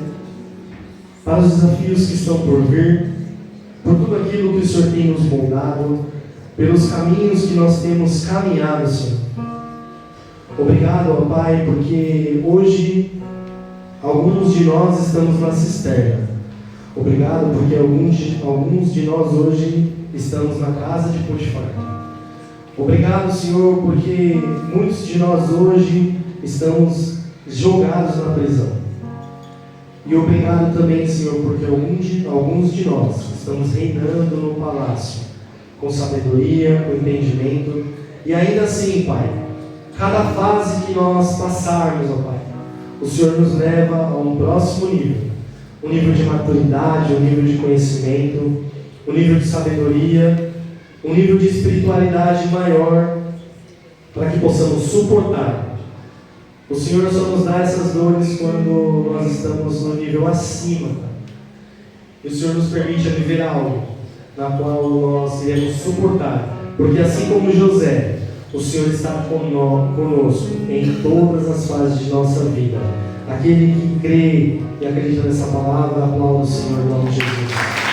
para os desafios que estão por vir, por tudo aquilo que o Senhor tem nos moldado, pelos caminhos que nós temos caminhado, Senhor. Obrigado, ó Pai, porque hoje alguns de nós estamos na cisterna. Obrigado porque alguns de nós hoje estamos na casa de Potifar. Obrigado, Senhor, porque muitos de nós hoje estamos jogados na prisão. E obrigado também, Senhor, porque alguns de nós estamos reinando no palácio, com sabedoria, com entendimento. E ainda assim, Pai, cada fase que nós passarmos, ó Pai, o Senhor nos leva a um próximo nível. Um nível de maturidade, um nível de conhecimento, um nível de sabedoria, um nível de espiritualidade maior, para que possamos suportar. O Senhor só nos dá essas dores quando nós estamos no nível acima. E o Senhor nos permite viver algo na qual nós iremos suportar. Porque assim como José, o Senhor está conosco em todas as fases de nossa vida. Aquele que crê e acredita nessa palavra, aplauda o Senhor em nome de Jesus.